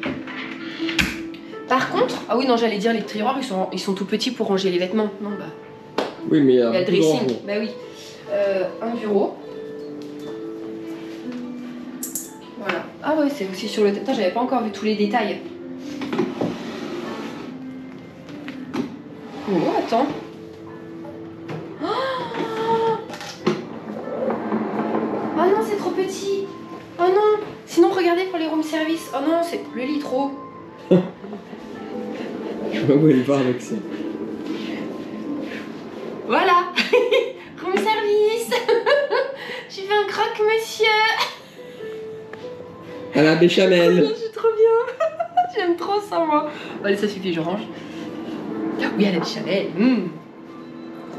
Par contre, ah oui, non, j'allais dire les tiroirs, ils sont tout petits pour ranger les vêtements. Non, bah. Oui, mais il y Il y a le beaucoup de dressing. rangements. Bah oui. Un bureau. Voilà. Ah ouais, c'est aussi sur le... Attends, j'avais pas encore vu tous les détails. Oh, attends. Oh non, c'est trop petit. Oh non. Sinon, regardez pour les room service. Oh non, c'est le lit trop. Je sais pas où elle va avec ça. Voilà. Room service. J'ai fait un croque, monsieur. À la béchamel. Je suis trop bien. J'aime trop ça, moi. Bon, allez, ça suffit, je range. Oui, à la béchamel.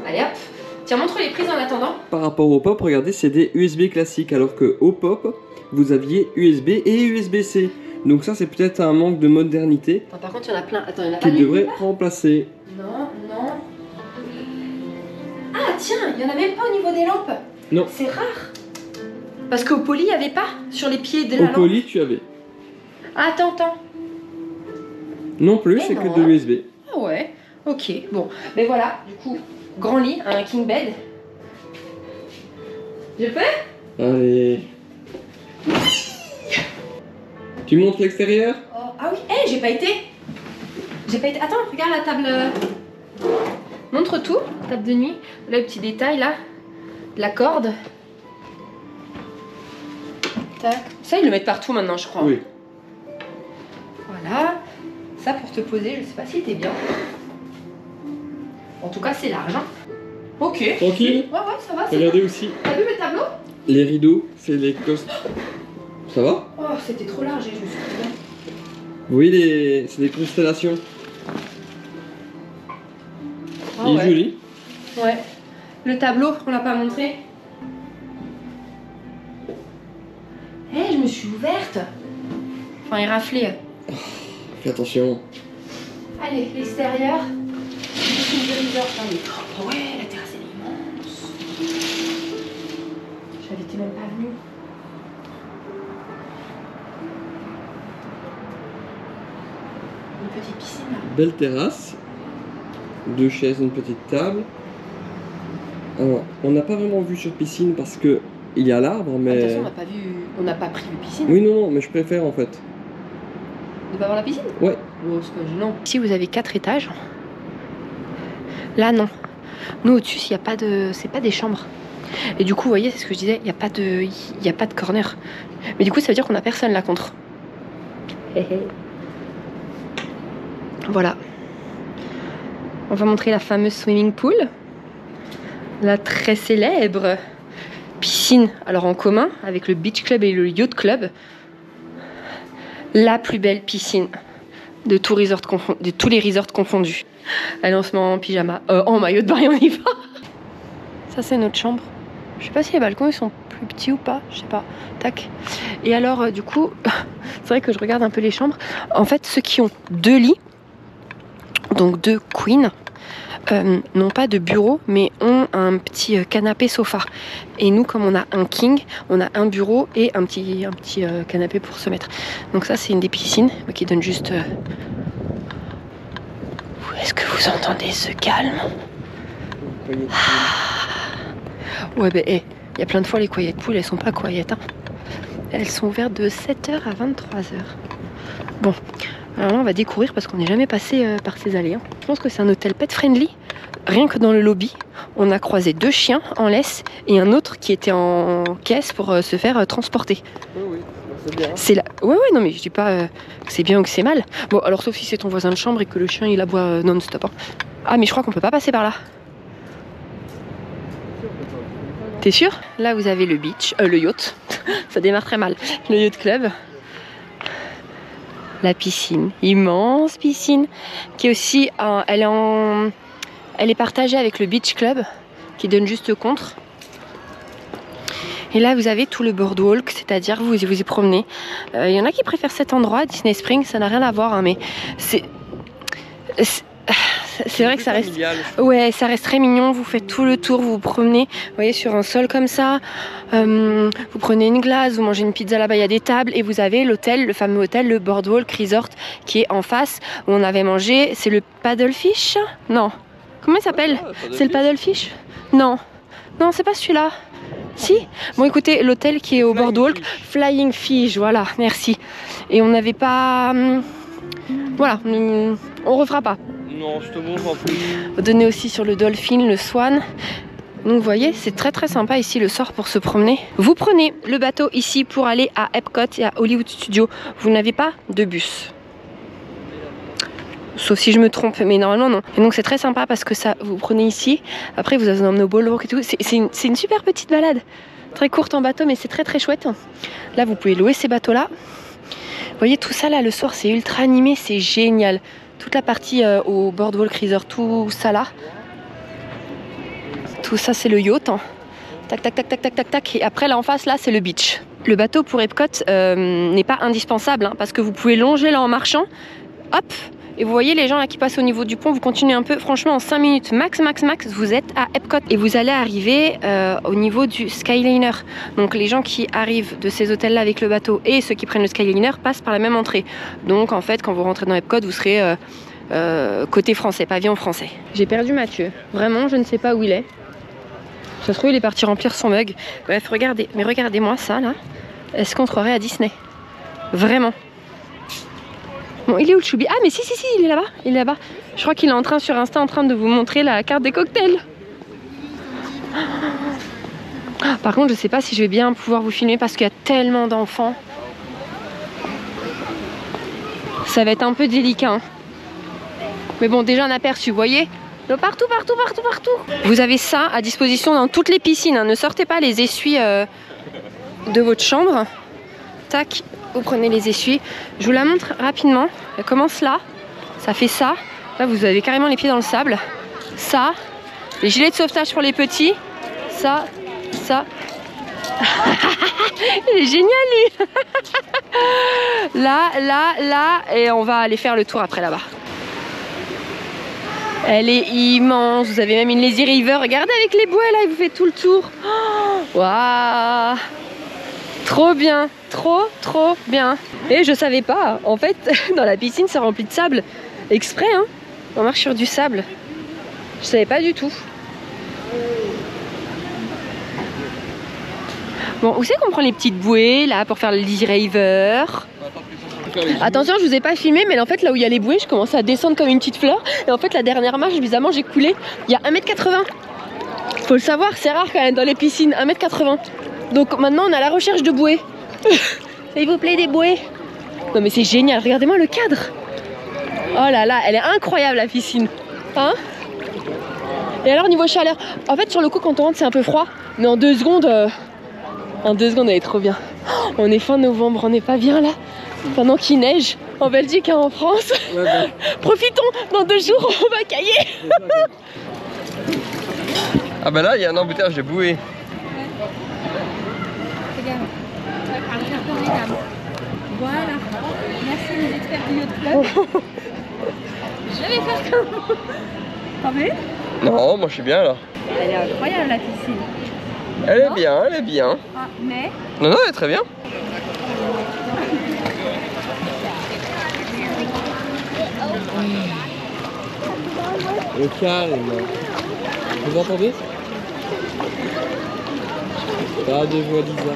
Allez, hop. Tiens, montre les prises en attendant. Par rapport au pop, regardez, c'est des USB classiques, alors que au pop, vous aviez USB et USB-C. Donc ça, c'est peut-être un manque de modernité Attends, par contre, il y en a plein. Attends, il y en a pas qu'il des devrait là remplacer. Non, non. Ah, tiens, il y en a même pas au niveau des lampes. Non. C'est rare. Parce qu'au Poly, il n'y avait pas sur les pieds de la Au lampe. Poly, tu avais. Ah, attends. Non plus, Eh c'est que non. de l'USB. Ah ouais, ok. Bon, mais voilà, du coup, grand lit, un king bed. Je peux? Allez. Tu montres l'extérieur? Oh, ah oui, hé, j'ai pas été. Attends, regarde la table. Montre tout, table de nuit. Là, le petit détail, là. La corde. Tac. Ça, ils le mettent partout maintenant, je crois. Oui. Voilà. Ça, pour te poser, je sais pas si t'es bien. En tout cas, c'est large. Hein. Ok. Tranquille. Ouais, ça va. Regardez aussi T'as vu le tableau? les rideaux, c'est les costes. Ça va? Oh, c'était trop large et je me suis dit bien. Vous voyez, c'est des constellations. Ah Il est ouais. joli. Ouais. Le tableau, on l'a pas montré. me suis ouverte. Enfin, il raflait. Fais attention. Allez, l'extérieur. Oh ouais, la terrasse elle est immense. J'avais été même pas venue. Une petite piscine là. Belle terrasse. 2 chaises, une petite table. Alors, on n'a pas vraiment vu sur piscine parce que il y a l'arbre, mais... De toute façon, on n'a pas vu... On n'a pas pris de piscine. Oui, non, mais je préfère en fait. De pas voir la piscine? Ouais. Oh, c'est pas gênant. Ici, vous avez 4 étages. Là, non. Nous, au-dessus, il n'y a pas de... C'est pas des chambres. Et du coup, vous voyez, c'est ce que je disais, il n'y a pas de corner. Mais du coup, ça veut dire qu'on n'a personne là contre. Voilà. On va montrer la fameuse swimming pool. La très célèbre piscine, alors en commun avec le beach club et le yacht club. La plus belle piscine de tous les resorts confondus. Allez, on se met en pyjama, en maillot de bain et on y va. Ça, c'est notre chambre. Je sais pas si les balcons ils sont plus petits ou pas, je sais pas. Tac. Et alors, du coup, c'est vrai que je regarde un peu les chambres. En fait, ceux qui ont 2 lits, donc 2 queens, n'ont pas de bureau, mais ont un petit canapé sofa. Et nous, comme on a un king, on a un bureau et un petit canapé pour se mettre. Donc ça, c'est une des piscines qui donne juste... Est-ce que vous entendez ce calme? Ouais, ben, il y a plein de fois les quiet pools, elles sont pas quiet, hein. Elles sont ouvertes de 7h à 23h. Bon, alors là, on va découvrir parce qu'on n'est jamais passé par ces allées, hein. Je pense que c'est un hôtel pet friendly. Rien que dans le lobby, on a croisé 2 chiens en laisse et un autre qui était en caisse pour se faire transporter. Oui, c'est bien. C'est là. Ouais, non, mais je dis pas que c'est bien ou que c'est mal. Bon, alors sauf si c'est ton voisin de chambre et que le chien il aboie non-stop, hein. Ah, mais je crois qu'on peut pas passer par là. T'es sûr? Là, vous avez le beach, le yacht. Ça démarre très mal. Le yacht club. La piscine, immense piscine, qui est aussi, elle est partagée avec le beach club, qui donne juste contre. Et là, vous avez tout le boardwalk, c'est-à-dire vous y promenez. Il y en a qui préfèrent cet endroit, Disney Springs, ça n'a rien à voir, hein, mais c'est vrai que ça reste... Ouais, ça reste très mignon, vous faites tout le tour, vous vous promenez, vous voyez, sur un sol comme ça, vous prenez une glace, vous mangez une pizza là-bas, il y a des tables, et vous avez l'hôtel, le fameux hôtel, le Boardwalk Resort, qui est en face, où on avait mangé, c'est le Paddlefish? Non. Comment il s'appelle? C'est le Paddlefish? Non. Non, c'est pas celui-là. Si? Bon, écoutez, l'hôtel qui est au Boardwalk, Flying Fish, voilà, merci. Et on n'avait pas... Voilà, on refera pas. Non, je te montre en plus. Vous donnez aussi sur le Dolphin, le Swan. Donc vous voyez, c'est très très sympa ici le soir pour se promener. Vous prenez le bateau ici pour aller à Epcot et à Hollywood Studios. Vous n'avez pas de bus. Sauf si je me trompe, mais normalement non. Et donc c'est très sympa parce que ça, vous prenez ici, après vous avez emmené au boardwalk et tout. C'est une super petite balade. Très courte en bateau, mais c'est très très chouette. Là, vous pouvez louer ces bateaux-là. Vous voyez, tout ça là, le soir, c'est ultra animé, c'est génial. Toute la partie au Boardwalk Resort, tout ça là. Tout ça, c'est le yacht. Hein. Tac, tac, tac, tac, tac, tac, tac. Et après, là en face, là, c'est le beach. Le bateau pour Epcot n'est pas indispensable, hein, parce que vous pouvez longer là en marchant. Hop! Et vous voyez les gens là qui passent au niveau du pont, vous continuez un peu, franchement en 5 minutes max, vous êtes à Epcot. Et vous allez arriver au niveau du Skyliner. Donc les gens qui arrivent de ces hôtels là avec le bateau et ceux qui prennent le Skyliner passent par la même entrée. Donc en fait quand vous rentrez dans Epcot, vous serez côté français, pavillon français. J'ai perdu Mathieu, vraiment je ne sais pas où il est. Ça se trouve il est parti remplir son mug. Bref, regardez, mais regardez-moi ça là. Est-ce qu'on croirait à Disney? Vraiment. Bon, il est où le choubi? Ah mais si, il est là-bas, il est là-bas. Je crois qu'il est en train sur Insta en train de vous montrer la carte des cocktails. Par contre, je sais pas si je vais bien pouvoir vous filmer parce qu'il y a tellement d'enfants. Ça va être un peu délicat. Hein. Mais bon, déjà un aperçu, vous voyez? Donc, partout. Vous avez ça à disposition dans toutes les piscines. Hein. Ne sortez pas les essuies de votre chambre. Tac. Vous prenez les essuies, je vous la montre rapidement. Elle commence là, ça fait ça. Là vous avez carrément les pieds dans le sable. Ça, les gilets de sauvetage pour les petits. Ça, Il est génial lui. Là, et on va aller faire le tour après là-bas. Elle est immense, vous avez même une lazy river, regardez avec les bouées là, il vous fait tout le tour. Waouh, trop bien, trop bien. Et je savais pas, en fait, dans la piscine c'est rempli de sable, exprès hein, on marche sur du sable. Je savais pas du tout. Bon, où c'est qu'on prend les petites bouées là pour faire le lazy river? Attention, je vous ai pas filmé, mais en fait là où il y a les bouées, je commence à descendre comme une petite fleur. Et en fait la dernière marche, bizarrement j'ai coulé. Il y a 1,80 m. Faut le savoir, c'est rare quand même dans les piscines, 1,80 m. Donc maintenant on est à la recherche de bouées. S'il vous plaît des bouées. Non mais c'est génial, regardez-moi le cadre. Oh là là, elle est incroyable la piscine. Hein? Et alors niveau chaleur, en fait sur le coup quand on rentre c'est un peu froid. Mais en 2 secondes, elle est trop bien. On est fin novembre, on n'est pas bien là. Pendant qu'il neige en Belgique et en France. Ouais, bah. Profitons, dans 2 jours on va cailler. Ah bah là il y a un embouteillage de bouées. Voilà. Merci les experts du yacht club. Je vais faire comme. T'as vu? Non, moi je suis bien là. Elle est incroyable la piscine. Elle est bien, elle est bien. Ah, mais. Non, elle est très bien. Le calme. Vous entendez? Pas de voix Lisa.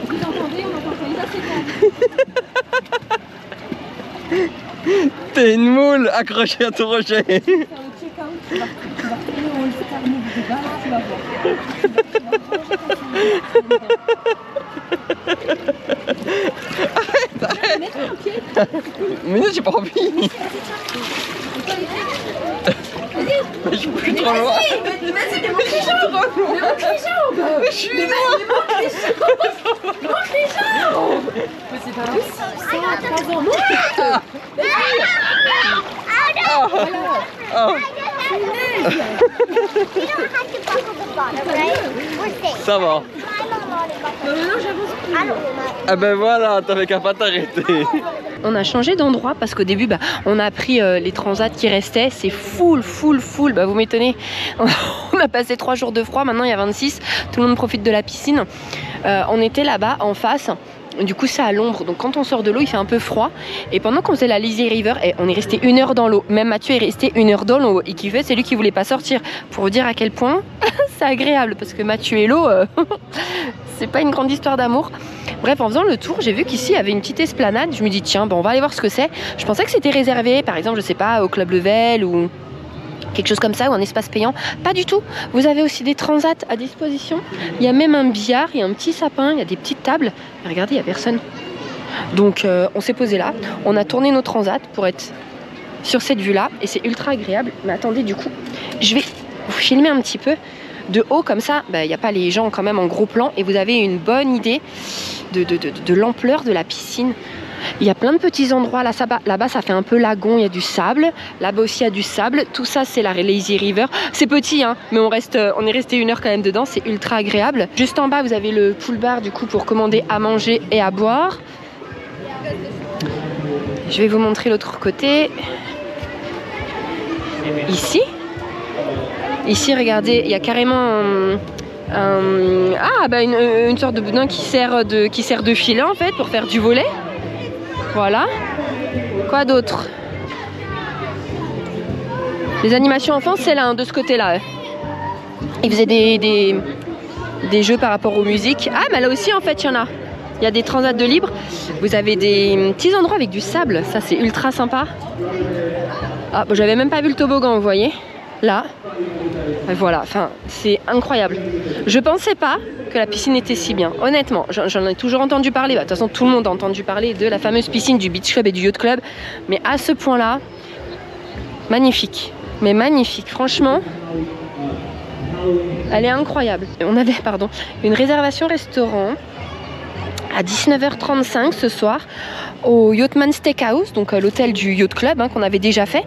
Vous entendez? On entend ça, c'est calme. T'es une moule accrochée à ton rocher. Faire le check-out, tu vas retourner au fermé du bas, tu vas voir. Arrête. Mais non, j'ai pas envie. Je suis plus trop loin. Vas-y, mais monte les jambes. Mais monte les jambes. Je suis loin. Monte les jambes. Mais c'est pas possible ça. Monte. Ça va. Ah ben voilà, t'avais qu'à pas t'arrêter. On a changé d'endroit parce qu'au début on a pris les transats qui restaient, c'est full, vous m'étonnez. On a passé 3 jours de froid, maintenant il y a 26, tout le monde profite de la piscine. On était là-bas en face. Du coup c'est à l'ombre, donc quand on sort de l'eau il fait un peu froid. Et pendant qu'on faisait la lazy river, on est resté 1 heure dans l'eau. Même Mathieu est resté 1 heure dans l'eau. Il kiffait, c'est lui qui voulait pas sortir. Pour vous dire à quel point c'est agréable, parce que Mathieu et l'eau, c'est pas une grande histoire d'amour. Bref, en faisant le tour, j'ai vu qu'ici il y avait une petite esplanade. Je me dis tiens, on va aller voir ce que c'est. Je pensais que c'était réservé, par exemple, je sais pas, au Club Level ou quelque chose comme ça, ou un espace payant. Pas du tout. Vous avez aussi des transats à disposition. Il y a même un billard, il y a un petit sapin, il y a des petites tables. Et regardez, il n'y a personne. Donc on s'est posé là. On a tourné nos transats pour être sur cette vue-là. Et c'est ultra agréable. Mais attendez, du coup, je vais vous filmer un petit peu. De haut comme ça, il n'y a pas les gens quand même en gros plan. Et vous avez une bonne idée de l'ampleur de la piscine. Il y a plein de petits endroits, là-bas ça fait un peu lagon, il y a du sable, là-bas aussi il y a du sable, tout ça c'est la lazy river, c'est petit hein, mais on est resté 1 heure quand même dedans, c'est ultra agréable. Juste en bas vous avez le pool bar du coup pour commander à manger et à boire. Je vais vous montrer l'autre côté. Ici regardez, il y a carrément une sorte de boudin qui sert de filet en fait pour faire du volley. Voilà. Quoi d'autre? Les animations enfants, c'est là, hein, de ce côté-là. Ils faisaient des jeux par rapport aux musiques. Ah, mais là aussi, en fait, il y en a. Il y a des transats de libre. Vous avez des petits endroits avec du sable. Ça, c'est ultra sympa. Ah, j'avais même pas vu le toboggan, vous voyez. Là. Voilà, enfin, c'est incroyable. Je pensais pas que la piscine était si bien. Honnêtement, j'en ai toujours entendu parler. De toute façon, tout le monde a entendu parler de la fameuse piscine du Beach Club et du Yacht Club. Mais à ce point-là, magnifique. Mais magnifique, franchement. Elle est incroyable. On avait, une réservation restaurant. à 19h35 ce soir au Yachtman Steakhouse, donc l'hôtel du Yacht Club qu'on avait déjà fait.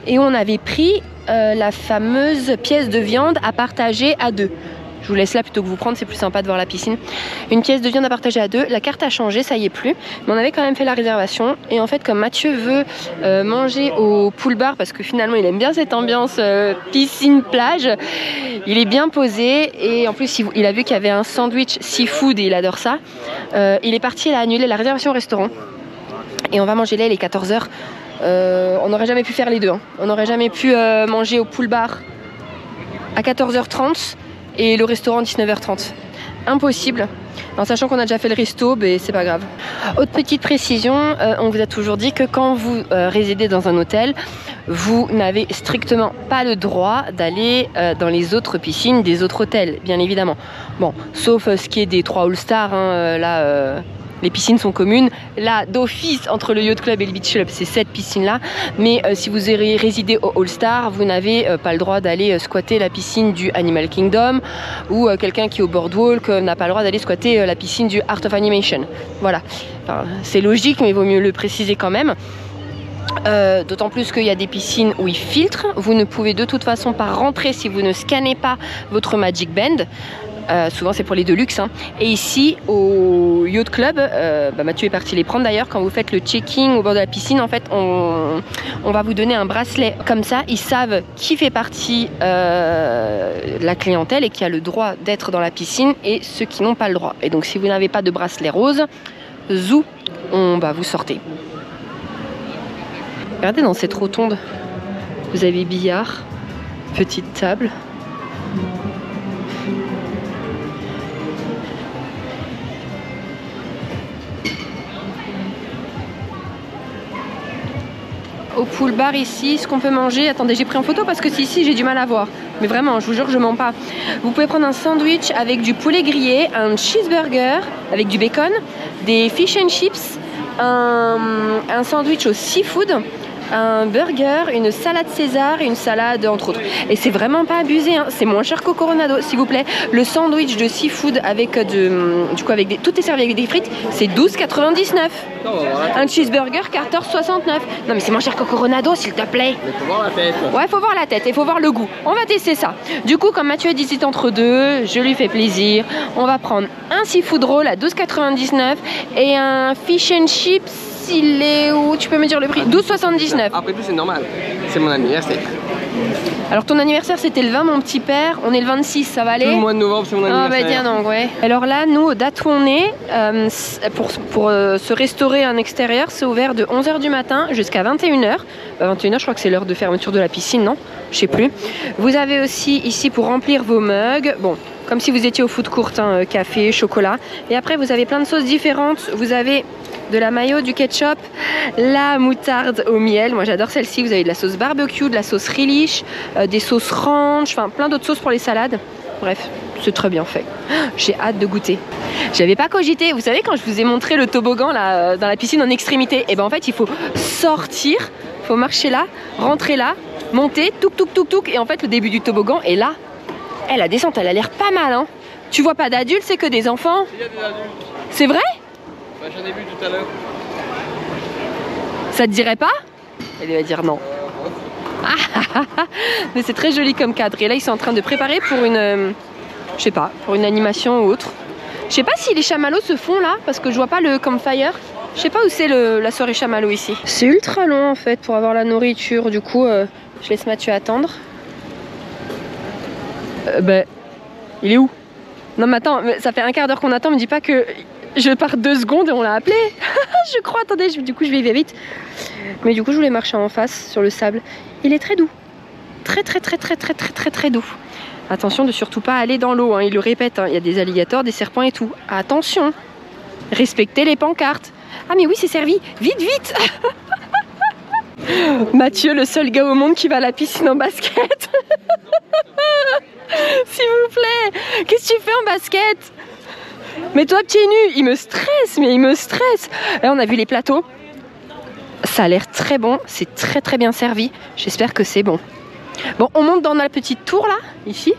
Et on avait pris la fameuse pièce de viande à partager à deux. Je vous laisse là plutôt que vous prendre, c'est plus sympa de voir la piscine. Une pièce de viande à partager à deux. La carte a changé, ça y est plus. Mais on avait quand même fait la réservation. Et en fait, comme Mathieu veut manger au pool bar, parce que finalement il aime bien cette ambiance piscine-plage, il est bien posé. Et en plus, il a vu qu'il y avait un sandwich seafood et il adore ça. Il est parti, il a annulé la réservation au restaurant. Et on va manger là, il est 14h. On n'aurait jamais pu faire les deux. On n'aurait jamais pu manger au pool bar à 14h30. Et le restaurant 19h30. Impossible. En sachant qu'on a déjà fait le resto, ben, c'est pas grave. Autre petite précision, on vous a toujours dit que quand vous résidez dans un hôtel, vous n'avez strictement pas le droit d'aller dans les autres piscines des autres hôtels, bien évidemment. Bon, sauf ce qui est des 3 All-Stars, là... les piscines sont communes. Là, d'office, entre le Yacht Club et le Beach Club, c'est cette piscine-là. Mais si vous résidez au All-Star, vous n'avez pas le droit d'aller squatter la piscine du Animal Kingdom, ou quelqu'un qui est au Boardwalk n'a pas le droit d'aller squatter la piscine du Art of Animation. Voilà. Enfin, c'est logique, mais il vaut mieux le préciser quand même. D'autant plus qu'il y a des piscines où ils filtrent. Vous ne pouvez de toute façon pas rentrer si vous ne scannez pas votre Magic Band. Souvent c'est pour les Deluxe. Et ici au Yacht Club, Mathieu est parti les prendre d'ailleurs. Quand vous faites le check-in au bord de la piscine, en fait on va vous donner un bracelet. Comme ça ils savent qui fait partie de la clientèle et qui a le droit d'être dans la piscine et ceux qui n'ont pas le droit. Et donc si vous n'avez pas de bracelet rose, zou, vous sortez. Regardez dans cette rotonde, vous avez billard, petite table. Au pool bar ici, ce qu'on peut manger, attendez, j'ai pris en photo parce que ici j'ai du mal à voir, mais vraiment je vous jure je mens pas. Vous pouvez prendre un sandwich avec du poulet grillé, un cheeseburger avec du bacon, des fish and chips, un sandwich au seafood, un burger, une salade César et une salade entre autres. Et c'est vraiment pas abusé, c'est moins cher qu'au Coronado s'il vous plaît. Le sandwich de seafood avec tout est servi avec des frites, c'est 12,99. Un cheeseburger 14,69. Non mais c'est moins cher qu'au Coronado s'il te plaît. Mais faut voir la tête. Ouais, faut voir la tête et faut voir le goût. On va tester ça. Du coup, comme Mathieu a dit c'est entre deux, je lui fais plaisir. On va prendre un seafood roll à 12,99 et un fish and chips. Il est où? Tu peux me dire le prix? 12,79. Après tout c'est normal, c'est mon anniversaire. Alors ton anniversaire c'était le 20 mon petit père, on est le 26, ça va aller? Tout le mois de novembre c'est mon anniversaire. Ah bah tiens donc ouais. Alors là nous aux dates où on est, pour se restaurer en extérieur c'est ouvert de 11h du matin jusqu'à 21h. 21h je crois que c'est l'heure de fermeture de la piscine, non? Je sais plus. Vous avez aussi ici pour remplir vos mugs, bon comme si vous étiez au food court, café, chocolat. Et après vous avez plein de sauces différentes, vous avez de la mayo, du ketchup, la moutarde au miel, moi j'adore celle-ci, vous avez de la sauce barbecue, de la sauce relish, des sauces ranch, enfin plein d'autres sauces pour les salades. Bref, c'est très bien fait. J'ai hâte de goûter. J'avais pas cogité, vous savez quand je vous ai montré le toboggan là, dans la piscine en extrémité, et ben en fait il faut sortir, il faut marcher là, rentrer là, monter, touk touk touk touk, et en fait le début du toboggan est là. La descente elle a l'air pas mal Tu vois pas d'adultes, c'est que des enfants. Il y a des adultes. C'est vrai? Bah, j'en ai vu tout à l'heure. Ça te dirait pas? Elle va dire non. Mais c'est très joli comme cadre. Et là ils sont en train de préparer pour une, je sais pas, pour une animation ou autre. Je sais pas si les chamallows se font là, parce que je vois pas le campfire. Je sais pas où c'est la soirée chamallow ici. C'est ultra long en fait pour avoir la nourriture. Du coup, je laisse Mathieu attendre. Il est où? Non mais attends, ça fait un quart d'heure qu'on attend, me dis pas que je pars 2 secondes et on l'a appelé. Je crois, attendez, du coup je vais vite. Mais du coup je voulais marcher en face sur le sable. Il est très doux. Très doux. Attention de surtout pas aller dans l'eau, il le répète, il y a des alligators, des serpents et tout. Attention, respectez les pancartes. Ah mais oui c'est servi, vite. Mathieu, le seul gars au monde qui va à la piscine en basket. S'il vous plaît, qu'est-ce que tu fais en basket? Mets-toi pieds nus, il me stresse, mais il me stresse. Là on a vu les plateaux, ça a l'air très bon, c'est très bien servi, j'espère que c'est bon. Bon, on monte dans la petite tour là, ici,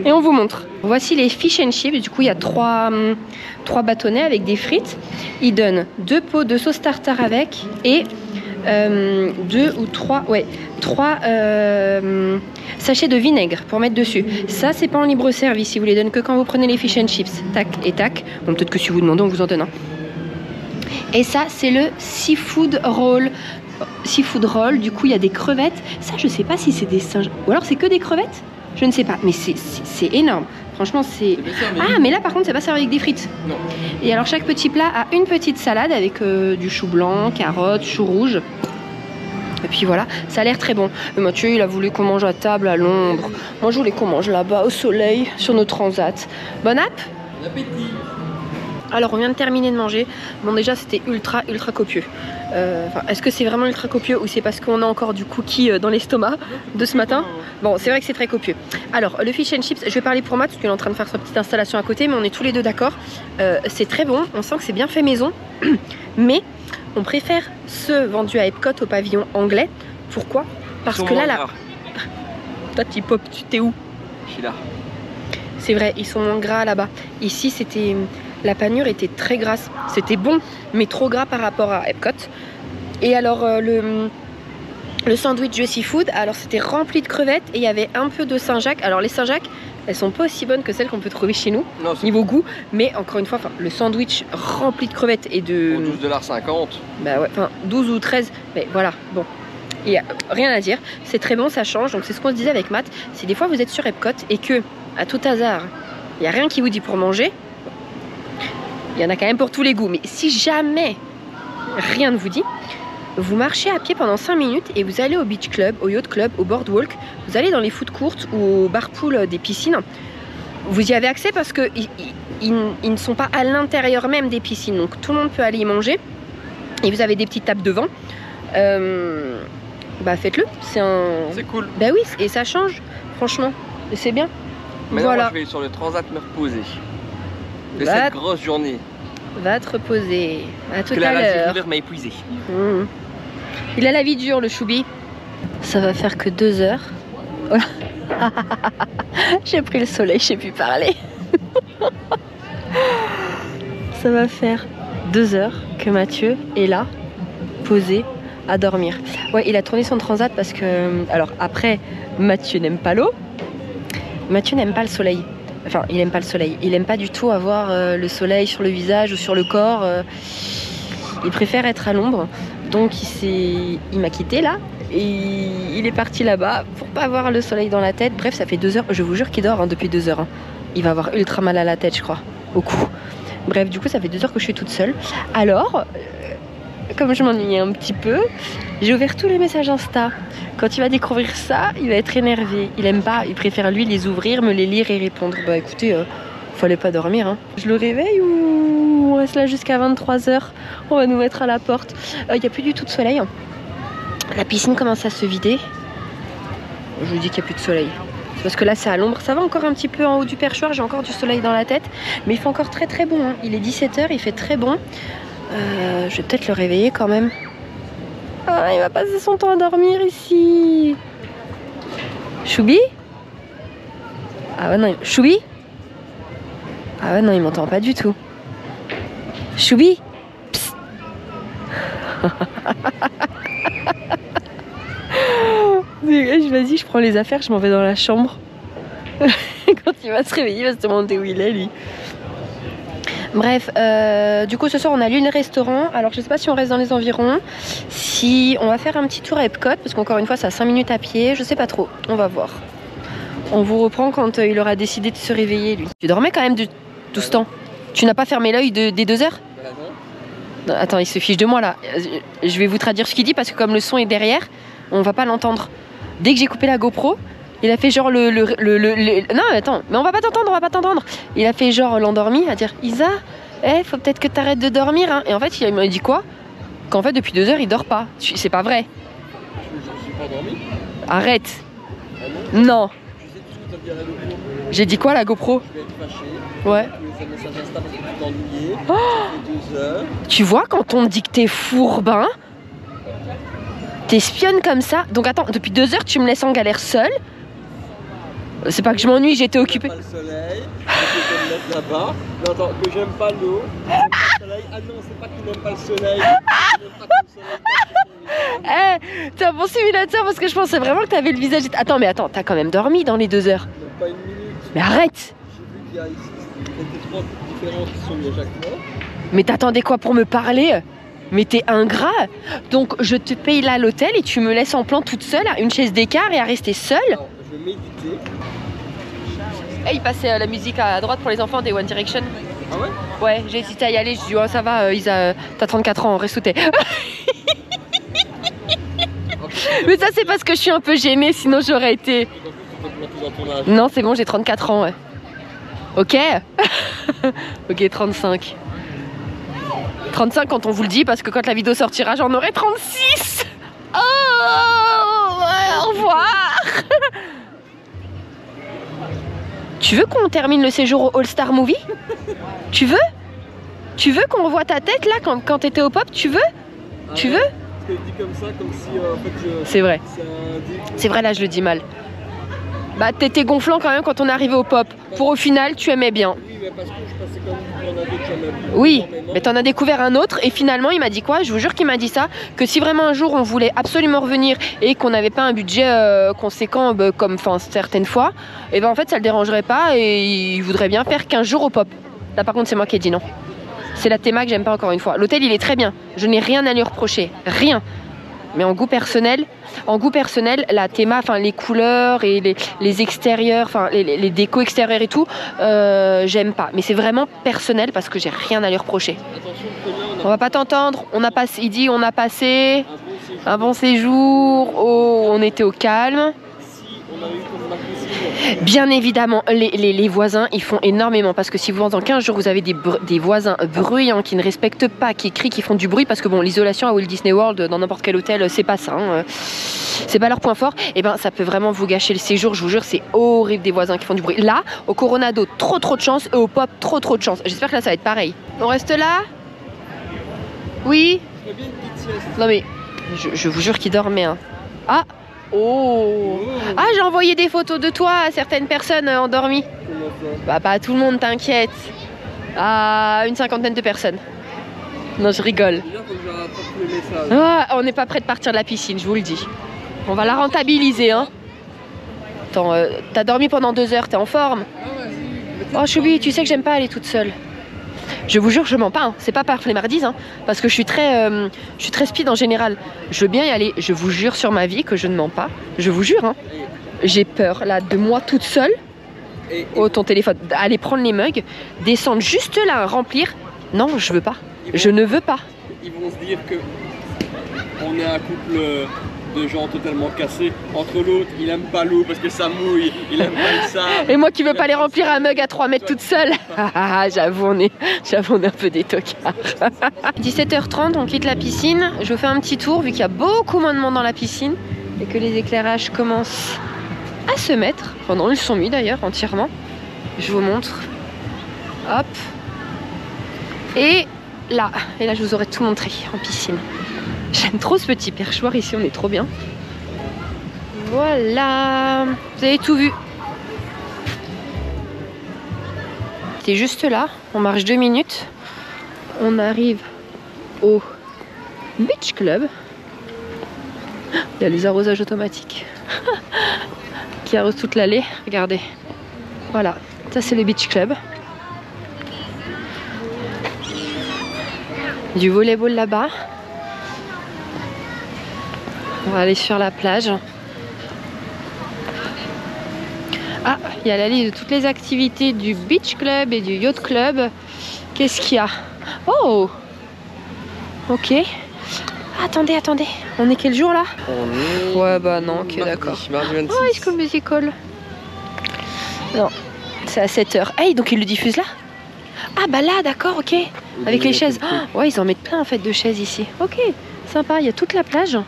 et on vous montre. Voici les fish and chips. Du coup, il y a trois bâtonnets avec des frites. Ils donnent 2 pots de sauce tartare avec et 2 ou 3 sachets de vinaigre pour mettre dessus. Ça, c'est pas en libre service. Ils vous les donnent que quand vous prenez les fish and chips. Tac et tac. Bon, peut-être que si vous demandez, on vous en donne un. Et ça, c'est le seafood roll. Seafood roll, du coup il y a des crevettes. Ça je sais pas si c'est des singes ou alors c'est que des crevettes, je ne sais pas, mais c'est énorme. Franchement c'est... Ah mais là par contre c'est pas servi avec des frites. Non. Et alors chaque petit plat a une petite salade avec du chou blanc, carottes, chou rouge. Et puis voilà, ça a l'air très bon. Mais Mathieu il a voulu qu'on mange à table à l'ombre. Moi je voulais qu'on mange là-bas au soleil sur nos transats. Bon app. Bon appétit. Alors on vient de terminer de manger. Bon déjà c'était ultra copieux. Est-ce que c'est vraiment ultra copieux ou c'est parce qu'on a encore du cookie dans l'estomac de ce matin? Bon c'est vrai que c'est très copieux. Alors le fish and chips, je vais parler pour Matt parce qu'il est en train de faire sa petite installation à côté, mais on est tous les deux d'accord. C'est très bon, on sent que c'est bien fait maison. Mais on préfère ceux vendus à Epcot au pavillon anglais. Pourquoi? Parce que là... Toi tu pop, tu t'es où? Je suis là. C'est vrai, ils sont moins gras là-bas. Ici c'était... La panure était très grasse. C'était bon, mais trop gras par rapport à Epcot. Et alors, le sandwich de seafood, alors c'était rempli de crevettes et il y avait un peu de Saint-Jacques. Alors, les Saint-Jacques, elles sont pas aussi bonnes que celles qu'on peut trouver chez nous, non, niveau goût. Mais encore une fois, le sandwich rempli de crevettes et de... 12,50 $. Bah ouais, enfin 12 ou 13. Mais voilà, bon. Il n'y a rien à dire. C'est très bon, ça change. Donc, c'est ce qu'on se disait avec Matt. Si des fois vous êtes sur Epcot et que, à tout hasard, il n'y a rien qui vous dit pour manger... Il y en a quand même pour tous les goûts. Mais si jamais rien ne vous dit, vous marchez à pied pendant 5 minutes et vous allez au beach club, au yacht club, au boardwalk. Vous allez dans les food courts ou au bar pool des piscines. Vous y avez accès parce que ils ne sont pas à l'intérieur même des piscines. Donc tout le monde peut aller y manger. Et vous avez des petites tables devant. Bah faites-le. C'est cool. Bah oui, et ça change. Franchement. Et c'est bien. Maintenant, voilà. moi, je vais sur le transat me reposer. De Va cette grosse journée. Va te reposer. À tout à la l'heure. m'a épuisé. Mmh. Il a la vie dure, le choubi. Ça va faire que 2 heures. Voilà. J'ai pris le soleil, je sais plus parler. Ça va faire 2 heures que Mathieu est là, posé, à dormir. Ouais, il a tourné son transat parce que... Alors après, Mathieu n'aime pas l'eau. Mathieu n'aime pas le soleil. Enfin, il aime pas le soleil. Il aime pas du tout avoir le soleil sur le visage ou sur le corps. Il préfère être à l'ombre. Donc il m'a quitté là. Et il est parti là-bas pour pas avoir le soleil dans la tête. Bref, ça fait 2 heures. Je vous jure qu'il dort depuis 2 heures. Il va avoir ultra mal à la tête, je crois. Au cou. Bref, du coup, ça fait 2 heures que je suis toute seule. Alors, comme je m'ennuyais un petit peu, j'ai ouvert tous les messages Insta. Quand il va découvrir ça, il va être énervé. Il aime pas, il préfère lui les ouvrir, me les lire et répondre. Bah écoutez, fallait pas dormir. Hein. Je le réveille ou on reste là jusqu'à 23 h? On va nous mettre à la porte. Il n'y a plus du tout de soleil. La piscine commence à se vider. Je vous dis qu'il n'y a plus de soleil. C'est parce que là c'est à l'ombre. Ça va encore un petit peu en haut du perchoir, j'ai encore du soleil dans la tête. Mais il fait encore très très bon. Hein. Il est 17 h, il fait très bon. Je vais peut-être le réveiller quand même. Ah, il va passer son temps à dormir ici. Choubi? Ah ouais non, Choubi? Ah ouais non, il m'entend pas du tout. Choubi? Psst. Vas-y, je prends les affaires, je m'en vais dans la chambre. Quand il va se réveiller, il va se demander où il est lui. Bref, du coup ce soir on a lu le restaurant. Alors je sais pas si on reste dans les environs, si on va faire un petit tour à Epcot, parce qu'encore une fois c'est à 5 minutes à pied, je sais pas trop, on va voir. On vous reprend quand il aura décidé de se réveiller lui. Tu dormais quand même tout ce temps? Tu n'as pas fermé l'œil des 2 heures? Non, attends, il se fiche de moi là. Je vais vous traduire ce qu'il dit parce que comme le son est derrière, on va pas l'entendre. Dès que j'ai coupé la GoPro, il a fait genre Non attends, mais on va pas t'entendre, Il a fait genre l'endormi, à dire Isa, faut peut-être que t'arrêtes de dormir hein. Et en fait il m'a dit quoi? Qu'en fait depuis 2 heures il dort pas. C'est pas vrai. Je suis pas endormi. Arrête. Ah non. Non. Je sais tout ce que t'as dit à la GoPro. J'ai dit quoi à la GoPro? Je vais être fâché. Ouais. Tu me fais un message Insta parce que tu t'ennuyais. Oh, ça fait 2 heures. tu vois quand on dit que t'es fourbe hein? T'espionnes comme ça. Donc attends, depuis 2 heures, tu me laisses en galère seule. C'est pas que je m'ennuie, j'étais occupée. Pas le soleil, que j'aime mettre là-bas. Non, attends, que j'aime pas l'eau, que j'aime pas le soleil. Ah non, c'est pas qu'il n'aime pas le soleil. Il n'aime pas que le soleil. Eh, t'es un bon simulateur parce que je pensais vraiment que t'avais le visage. Attends, mais attends, t'as quand même dormi dans les 2 heures. Même pas une minute. Mais arrête. J'ai vu qu'il y a ici des trois différents qui sont mis à chaque fois. Mais t'attendais quoi pour me parler? Mais t'es ingrat. Donc je te paye là l'hôtel et tu me laisses en plan toute seule à une chaise d'écart et à rester seule. Alors, je vais méditer. Eh, il passait la musique à droite pour les enfants des One Direction. Ah ouais? Ouais, j'ai hésité à y aller. Je dis, oh ça va, Isa, t'as 34 ans, reste où t'es. Mais ça, c'est parce que je suis un peu gênée, sinon j'aurais été. Non, c'est bon, j'ai 34 ans, ouais. Ok. Ok, 35. 35 quand on vous le dit, parce que quand la vidéo sortira, j'en aurai 36. Oh, ouais, au revoir. Tu veux qu'on termine le séjour au All-Star Movie? Tu veux? Tu veux qu'on revoie ta tête là quand t'étais au pop? Tu veux? Tu veux? Parce que dit comme ça, comme si en fait je... C'est vrai. C'est C'est vrai, là je le dis mal. Bah t'étais gonflant quand même quand on est arrivé au pop. Pour au final, tu aimais bien. Oui, mais parce que je passais comme il y en a d'autres, j'en ai vu. Oui, mais t'en as découvert un autre et finalement il m'a dit quoi? Je vous jure qu'il m'a dit ça, que si vraiment un jour on voulait absolument revenir et qu'on n'avait pas un budget conséquent comme certaines fois, et ben en fait ça le dérangerait pas et il voudrait bien faire 15 jours au pop. Là par contre c'est moi qui ai dit non. C'est la théma que j'aime pas encore une fois. L'hôtel il est très bien, je n'ai rien à lui reprocher, rien. Mais en goût personnel, la théma, enfin les couleurs et les extérieurs, enfin les décos extérieurs et tout, j'aime pas. Mais c'est vraiment personnel parce que j'ai rien à lui reprocher. Attention, On va pas t'entendre. On a passé, il dit, on a passé un bon séjour. Oh, on était au calme. si on a eu comme la cuisine. Bien évidemment, les voisins, ils font énormément parce que si vous dans 15 jours, vous avez des voisins bruyants qui ne respectent pas, qui crient, qui font du bruit parce que bon, l'isolation à Walt Disney World, dans n'importe quel hôtel, c'est pas ça. Hein, c'est pas leur point fort. Et ben, ça peut vraiment vous gâcher le séjour. Je vous jure, c'est horrible des voisins qui font du bruit. Là, au Coronado, trop de chance et au Pop, trop de chance. J'espère que là, ça va être pareil. On reste là? Oui? Je ferais bien une petite sieste. Non mais, je vous jure qu'il dormait. Hein. Ah! Oh! Ah, j'ai envoyé des photos de toi à certaines personnes endormies. Comment ça? Bah, pas à tout le monde, t'inquiète. À une 50aine de personnes. Non, je rigole. Déjà, faut que je rattrape tous les messages. Ah, on n'est pas prêt de partir de la piscine, je vous le dis. On va la rentabiliser, hein. Attends, t'as dormi pendant 2 heures, t'es en forme? Oh, Choubi, tu sais que j'aime pas aller toute seule. Je vous jure, je mens pas, hein. C'est pas par flemmardise, hein, parce que je suis très speed en général. Je veux bien y aller, je vous jure sur ma vie que je ne mens pas. Je vous jure, hein. J'ai peur là de moi toute seule. Oh, ton téléphone, aller prendre les mugs, descendre juste là, remplir. Non, je veux pas. Je ne veux pas. Ils vont se dire que on est un couple de gens totalement cassés. Entre l'autre, il aime pas l'eau parce que ça mouille, il aime pas le sable. Et moi qui veux pas aller remplir un mug à 3 mètres toute seule. J'avoue, on est un peu des tocards. 17h30, on quitte la piscine. Je fais un petit tour vu qu'il y a beaucoup moins de monde dans la piscine et que les éclairages commencent à se mettre. Pendant ils sont mis d'ailleurs entièrement. Je vous montre. Hop. Et là, je vous aurai tout montré en piscine. J'aime trop ce petit perchoir ici, on est trop bien. Voilà, vous avez tout vu. C'est juste là, on marche 2 minutes. On arrive au Beach Club. Il y a les arrosages automatiques qui arrosent toute l'allée. Regardez, voilà, ça c'est le Beach Club. Du volleyball là-bas. On va aller sur la plage. Ah, il y a la liste de toutes les activités du Beach Club et du Yacht Club. Qu'est-ce qu'il y a? Oh! Ok. Attendez. On est quel jour là? On est... Ouais, bah non, ok, d'accord. Mardi 26. Oh, High School Musical. Non, c'est à 7h. Hey, donc ils le diffusent là? Ah, bah là, d'accord, ok. Avec les chaises. Oh, ouais, ils en mettent plein en fait de chaises ici. Ok, sympa, il y a toute la plage.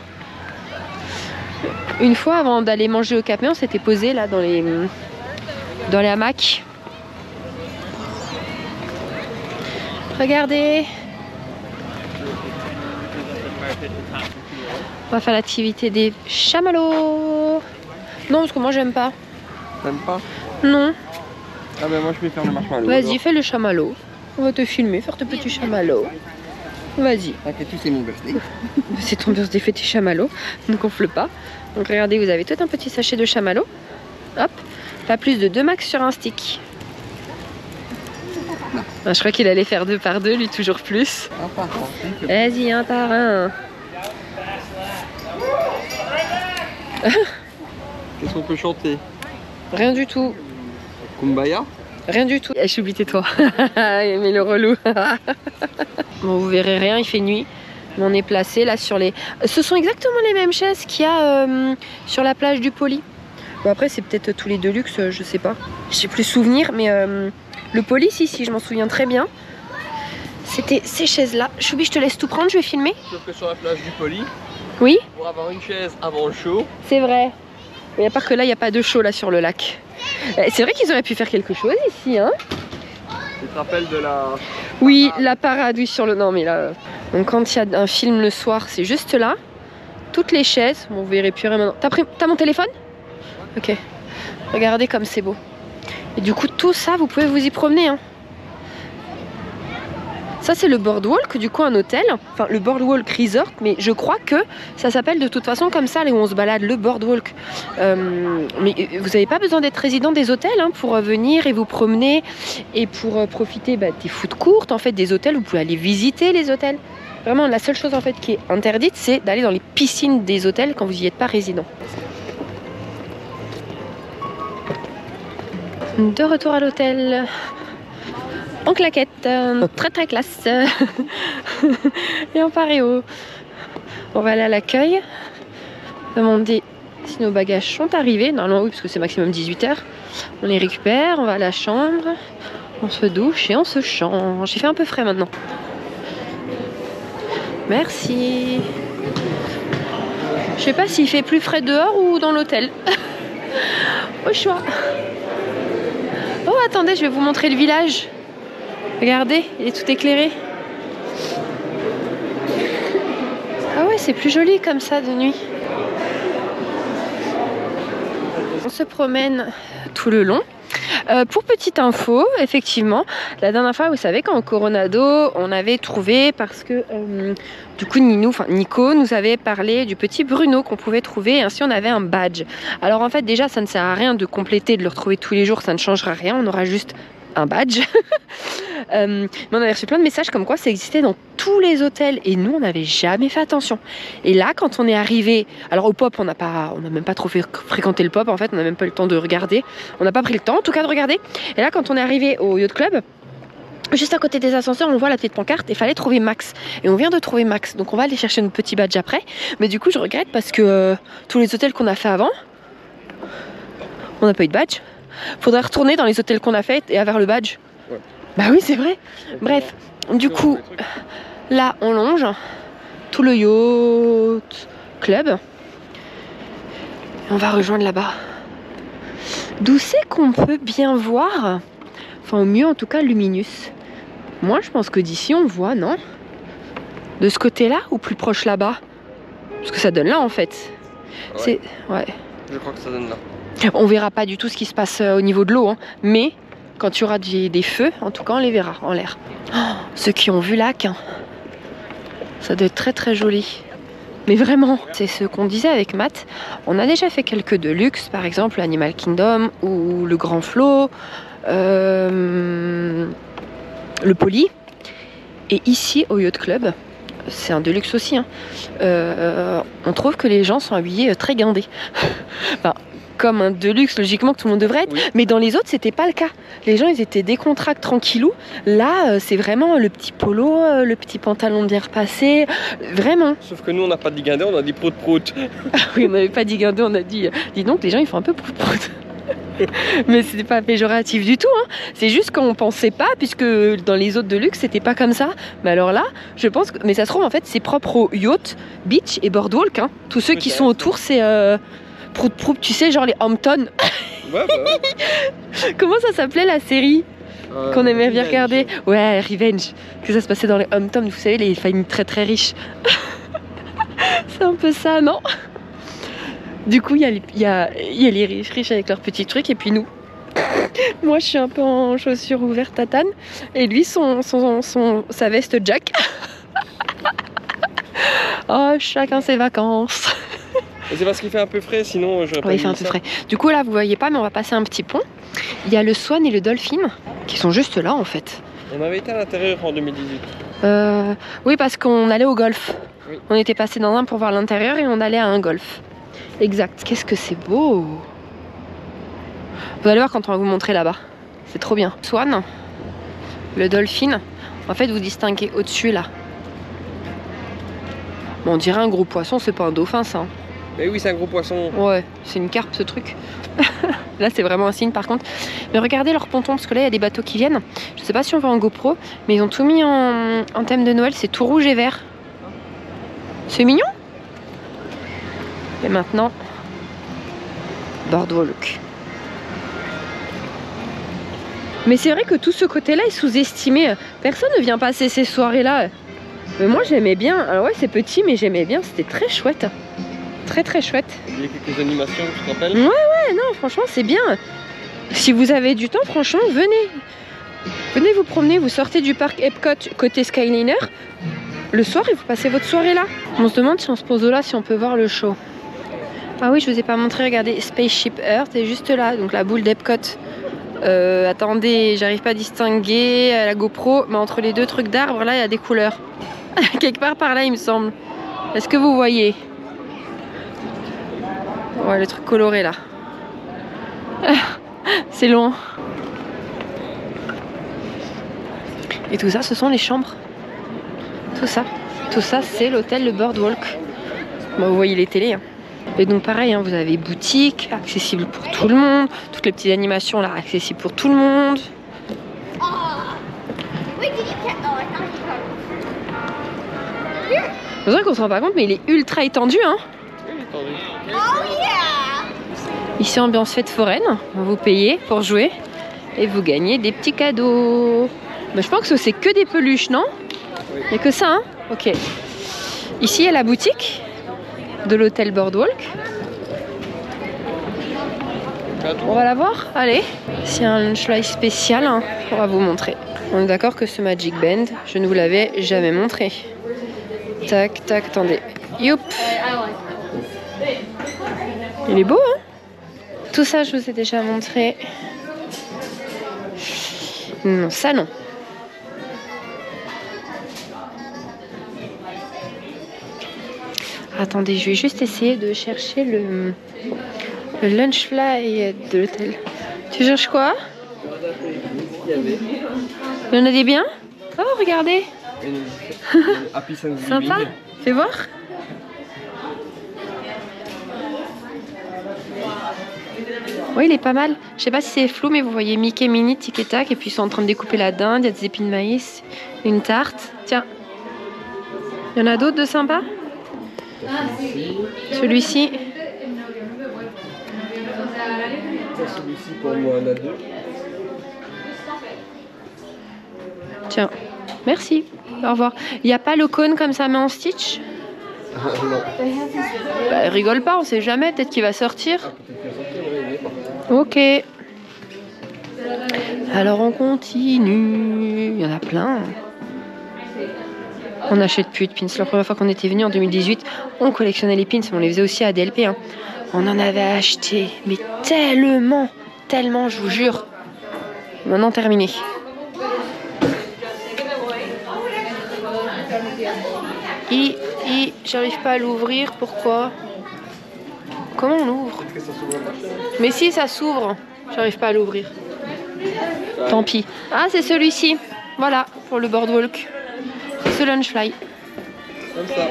Une fois, avant d'aller manger au Capé, on s'était posé là dans les hamacs. Regardez. On va faire l'activité des chamallows. Non, parce que moi j'aime pas. T'aimes pas? Non. Ah ben moi je vais faire le marshmallow. Vas-y, fais le chamallow. On va te filmer, faire tes petits chamallows. Vas-y. Ok, tout c'est mon birthday. C'est ton birthday, fais tes chamallows. Ne gonfle pas. Donc regardez, vous avez tout un petit sachet de chamallows. Hop. Pas plus de 2 max sur un stick. Ah, je crois qu'il allait faire 2 par 2, lui toujours plus. Un par un. Vas-y, un par un. Qu'est-ce qu'on peut chanter? Rien du tout. Kumbaya? Rien du tout. Choubi, tais-toi. Mais le relou. Bon, vous verrez rien, il fait nuit. Mais on est placé là sur les... Ce sont exactement les mêmes chaises qu'il y a sur la plage du Poly. Bon, après, c'est peut-être tous les Deluxe, je sais pas. J'ai plus souvenir, mais le Poly, si, je m'en souviens très bien. C'était ces chaises-là. Choubi, je te laisse tout prendre, je vais filmer. Sauf que sur la plage du Poly, oui, pour avoir une chaise avant le show. c'est vrai. Mais à part que là, il n'y a pas de show là sur le lac. C'est vrai qu'ils auraient pu faire quelque chose ici, hein. Tu te rappelles de la... Oui, la parade, oui, sur le... Non, mais là... Donc quand il y a un film le soir, c'est juste là. Toutes les chaises. Bon, vous verrez plus rien maintenant. T'as mon téléphone? Ok. Regardez comme c'est beau. Et du coup, tout ça, vous pouvez vous y promener, hein. Ça, c'est le Boardwalk, du coup, un hôtel. Enfin, le Boardwalk Resort, mais je crois que ça s'appelle de toute façon comme ça, là où on se balade, le Boardwalk. Mais vous n'avez pas besoin d'être résident des hôtels hein, pour venir et vous promener et pour profiter des food courts, en fait, des hôtels. Vous pouvez aller visiter les hôtels. Vraiment, la seule chose, en fait, qui est interdite, c'est d'aller dans les piscines des hôtels quand vous n'y êtes pas résident. De retour à l'hôtel. En claquette, très très classe. Et en paréo. On va aller à l'accueil, demander si nos bagages sont arrivés. Normalement oui, parce que c'est maximum 18 h. On les récupère, on va à la chambre, on se douche et on se change. Il fait un peu frais maintenant. Merci. Je sais pas s'il fait plus frais dehors ou dans l'hôtel. Au choix. Oh attendez, je vais vous montrer le village. Regardez, il est tout éclairé. Ah ouais, c'est plus joli comme ça de nuit. On se promène tout le long. Pour petite info, effectivement, la dernière fois, vous savez, quand au Coronado, on avait trouvé, parce que du coup Nico nous avait parlé du petit Bruno qu'on pouvait trouver, et ainsi on avait un badge. Alors en fait, déjà, ça ne sert à rien de compléter, de le retrouver tous les jours, ça ne changera rien, on aura juste un badge. Mais on avait reçu plein de messages comme quoi ça existait dans tous les hôtels et nous on n'avait jamais fait attention. Et là quand on est arrivé, alors au pop on n'a même pas trop fréquenté le pop en fait, on n'a même pas eu le temps de regarder, on n'a pas pris le temps en tout cas de regarder. Et là quand on est arrivé au Yacht Club, juste à côté des ascenseurs, on voit la petite pancarte et il fallait trouver Max. Et on vient de trouver Max, donc on va aller chercher notre petit badge après. Mais du coup je regrette parce que tous les hôtels qu'on a fait avant, on n'a pas eu de badge. Faudrait retourner dans les hôtels qu'on a fait et avoir le badge. Ouais. Bah oui, c'est vrai. Bref, du coup, là, on longe tout le Yacht Club. On va rejoindre là-bas. D'où c'est qu'on peut bien voir, enfin au mieux en tout cas, Luminus. Moi, je pense que d'ici, on voit, non? De ce côté-là ou plus proche là-bas? Parce que ça donne là, en fait. Ouais. C'est... Ouais. Je crois que ça donne là. On verra pas du tout ce qui se passe au niveau de l'eau, hein. Mais quand il y aura des feux, en tout cas on les verra en l'air. Oh, ceux qui ont vu lac, hein. Ça doit être très très joli. Mais vraiment, c'est ce qu'on disait avec Matt. On a déjà fait quelques de luxe, par exemple Animal Kingdom ou le Grand Flot, le Poly. Et ici au Yacht Club, c'est un de luxe aussi, hein. On trouve que les gens sont habillés très guindés. Enfin, comme un Deluxe, logiquement que tout le monde devrait être, oui. Mais dans les autres c'était pas le cas. Les gens ils étaient décontractés, tranquillou. Là c'est vraiment le petit polo, le petit pantalon bien repassé, vraiment. Sauf que nous on n'a pas dit guindé, on a dit prout prout. Ah oui, on n'avait pas dit guindé, on a dit dis donc les gens ils font un peu prout prout. Mais c'était pas péjoratif du tout, hein. C'est juste qu'on pensait pas, puisque dans les autres de luxe c'était pas comme ça. Mais alors là, je pense que... Mais ça se trouve en fait c'est propre au yacht, beach et boardwalk, hein. Tous ceux qui sont autour c'est prout prout, tu sais, genre les Hamptons. Ouais, bah ouais. Comment ça s'appelait la série qu'on aimait bien regarder? Ouais, Revenge. Que ça se passait dans les Hamptons, vous savez, les familles très très riches. C'est un peu ça, non? Du coup, il y a les riches avec leurs petits trucs et puis nous. Moi, je suis un peu en chaussures ouvertes tatane et lui, sa veste Jack. Oh, chacun ses vacances. C'est parce qu'il fait un peu frais, sinon j'aurais pas Ouais, il fait un peu frais. Du coup, là, vous voyez pas, mais on va passer un petit pont. Il y a le Swan et le Dolphin qui sont juste là, en fait. On avait été à l'intérieur en 2018. Oui, parce qu'on allait au golf. Oui. On était passé dans un pour voir l'intérieur et on allait à un golf. Exact. Qu'est-ce que c'est beau! Vous allez voir quand on va vous montrer là-bas. C'est trop bien. Swan, le Dolphin. En fait, vous distinguez au-dessus là. Bon, on dirait un gros poisson, c'est pas un dauphin ça. Mais oui, c'est un gros poisson. Ouais, c'est une carpe ce truc. Là, c'est vraiment un signe par contre. Mais regardez leur ponton, parce que là, il y a des bateaux qui viennent. Je sais pas si on voit en GoPro, mais ils ont tout mis en thème de Noël. C'est tout rouge et vert. C'est mignon. Et maintenant, Boardwalk. Mais c'est vrai que tout ce côté-là est sous-estimé. Personne ne vient passer ces soirées-là. Mais moi, j'aimais bien. Alors ouais, c'est petit, mais j'aimais bien. C'était très chouette. Très très chouette. Il y a quelques animations, tu te rappelles? Ouais, non, franchement, c'est bien. Si vous avez du temps, franchement, venez. Venez vous promener, vous sortez du parc Epcot côté Skyliner. Le soir, et vous passez votre soirée là. On se demande si on se pose là, si on peut voir le show. Ah oui, je vous ai pas montré, regardez, Spaceship Earth est juste là, donc la boule d'Epcot. Attendez, j'arrive pas à distinguer la GoPro, mais entre les deux trucs d'arbres, là, il y a des couleurs. Quelque part par là, il me semble. Est-ce que vous voyez? Ouais, le truc coloré là. C'est loin. Et tout ça, ce sont les chambres. Tout ça, c'est l'hôtel, le Boardwalk. Bon, vous voyez les télés. Hein. Et donc pareil, hein, vous avez boutique, accessible pour tout le monde. Toutes les petites animations là, accessibles pour tout le monde. C'est vrai qu'on se rend pas compte, mais il est ultra étendu. Hein. Ici, ambiance fête foraine. Vous payez pour jouer et vous gagnez des petits cadeaux. Mais je pense que c'est que des peluches, non? Il n'y a que ça, hein? Ok. Ici, il y a la boutique de l'hôtel Boardwalk. On va la voir? Allez. S'il y a un lunchlight spécial, hein, on va vous montrer. On est d'accord que ce Magic Band, je ne vous l'avais jamais montré. Tac, tac, attendez. Youp! Il est beau, hein? Tout ça, je vous ai déjà montré. Non, ça non. Attendez, je vais juste essayer de chercher le lunchfly de l'hôtel. Tu cherches quoi? Il y en a des biens? Oh, regardez! Sympa? Fais voir. Oui, il est pas mal. Je sais pas si c'est flou, mais vous voyez Mickey, Minnie, Tic et Tac, et puis ils sont en train de découper la dinde. Il y a des épis de maïs, une tarte. Tiens, il y en a d'autres de sympas? Celui-ci. Celui-ci pour moi, on a deux. Tiens, merci. Au revoir. Il n'y a pas le cône comme ça, mais en Stitch? Non. Bah, rigole pas, on sait jamais. Peut-être qu'il va sortir. Ok. Alors on continue. Il y en a plein. On n'achète plus de pins. La première fois qu'on était venu en 2018, on collectionnait les pins. On les faisait aussi à DLP. Hein. On en avait acheté, mais tellement, je vous jure. Maintenant terminé. J'arrive pas à l'ouvrir. Pourquoi? Comment on l'ouvre? Mais si, ça s'ouvre. J'arrive pas à l'ouvrir. Tant pis. Ah, c'est celui-ci. Voilà, pour le Boardwalk. Ce Lunchfly. Comme ça.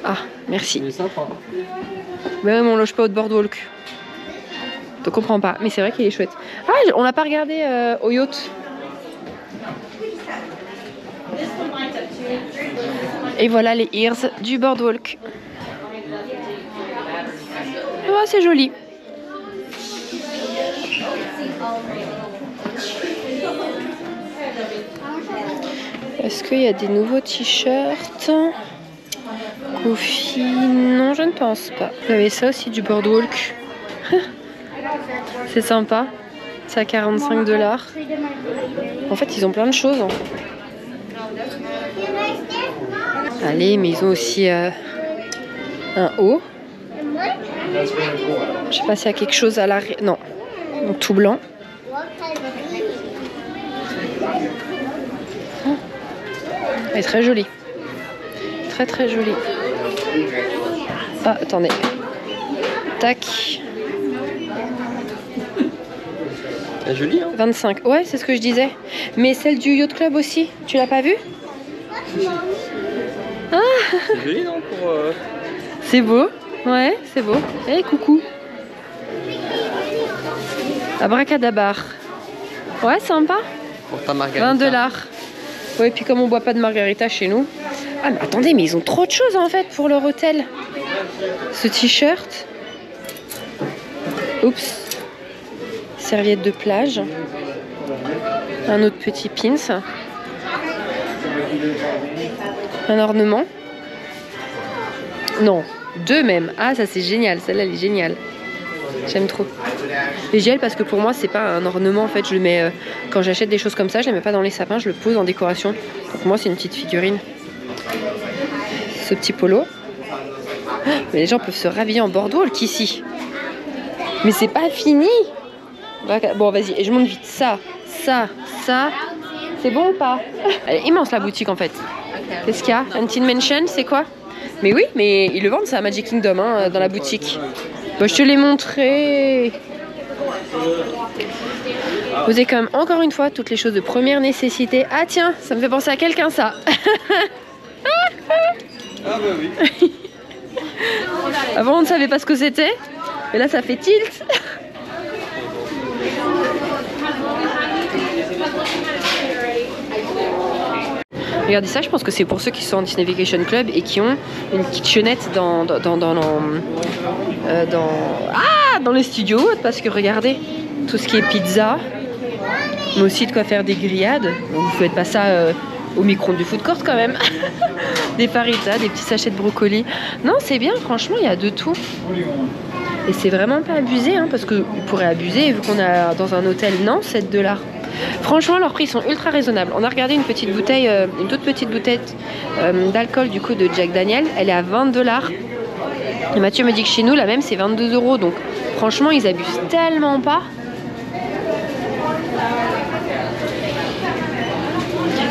Ah, merci. Il est sympa. Mais on loge pas au Boardwalk. Je comprends pas. Mais c'est vrai qu'il est chouette. Ah, on l'a pas regardé au yacht. Et voilà les ears du Boardwalk. Oh, c'est joli. Est-ce qu'il y a des nouveaux t-shirts? Coffee, non, je ne pense pas. Vous avez ça aussi, du boardwalk. C'est sympa. C'est à 45 $. En fait, ils ont plein de choses. Allez, mais ils ont aussi un haut. Je sais pas s'il y a quelque chose à l'arrière. Non, donc tout blanc. Elle est très jolie. Très très jolie. Ah, attendez. Tac. C'est joli, hein? 25. Ouais, c'est ce que je disais. Mais celle du Yacht Club aussi, tu l'as pas vue? Ah, c'est joli, non? Pour, c'est beau. Ouais, c'est beau. Eh, coucou. Abracadabar. Ouais, sympa. pour ta margarita. 20 $. Ouais, puis comme on boit pas de margarita chez nous. Ah, mais attendez, mais ils ont trop de choses en fait pour leur hôtel. Ce t-shirt. Oups. Serviette de plage. Un autre petit pins. Un ornement. Non, deux même. Ah, ça c'est génial. Celle-là, elle est géniale. J'aime trop. Les gels, parce que pour moi, c'est pas un ornement. En fait, je le mets quand j'achète des choses comme ça, je les mets pas dans les sapins, je le pose en décoration. Donc moi, c'est une petite figurine. Ce petit polo. Mais les gens peuvent se rhabiller en boardwalk ici. Mais c'est pas fini. Bon, vas-y, et je monte vite. Ça. C'est bon ou pas? Elle est immense la boutique en fait. Qu'est-ce qu'il y a? Haunted Mansion, c'est quoi? Mais oui, mais ils le vendent ça à Magic Kingdom hein, dans la boutique. Bah, je te l'ai montré. Vous avez quand même encore une fois toutes les choses de première nécessité. Ah tiens, ça me fait penser à quelqu'un ça. Ah bah oui. Avant on ne savait pas ce que c'était, mais là ça fait tilt. Regardez ça, je pense que c'est pour ceux qui sont en Disney Vacation Club et qui ont une kitchenette dans les studios, parce que regardez, tout ce qui est pizza, mais aussi de quoi faire des grillades. Donc vous faites pas ça au micro-ondes du food court quand même. Des faritas, des petits sachets de brocoli. Non, c'est bien, franchement, il y a de tout. Et c'est vraiment pas abusé, hein, parce qu'ils pourraient abuser, vu qu'on est dans un hôtel, non, 7 $. Franchement, leurs prix sont ultra raisonnables. On a regardé une petite bouteille, une toute petite bouteille d'alcool du coup de Jack Daniel. Elle est à 20 $. Et Mathieu me dit que chez nous, la même, c'est 22 €. Donc, franchement, ils abusent tellement pas.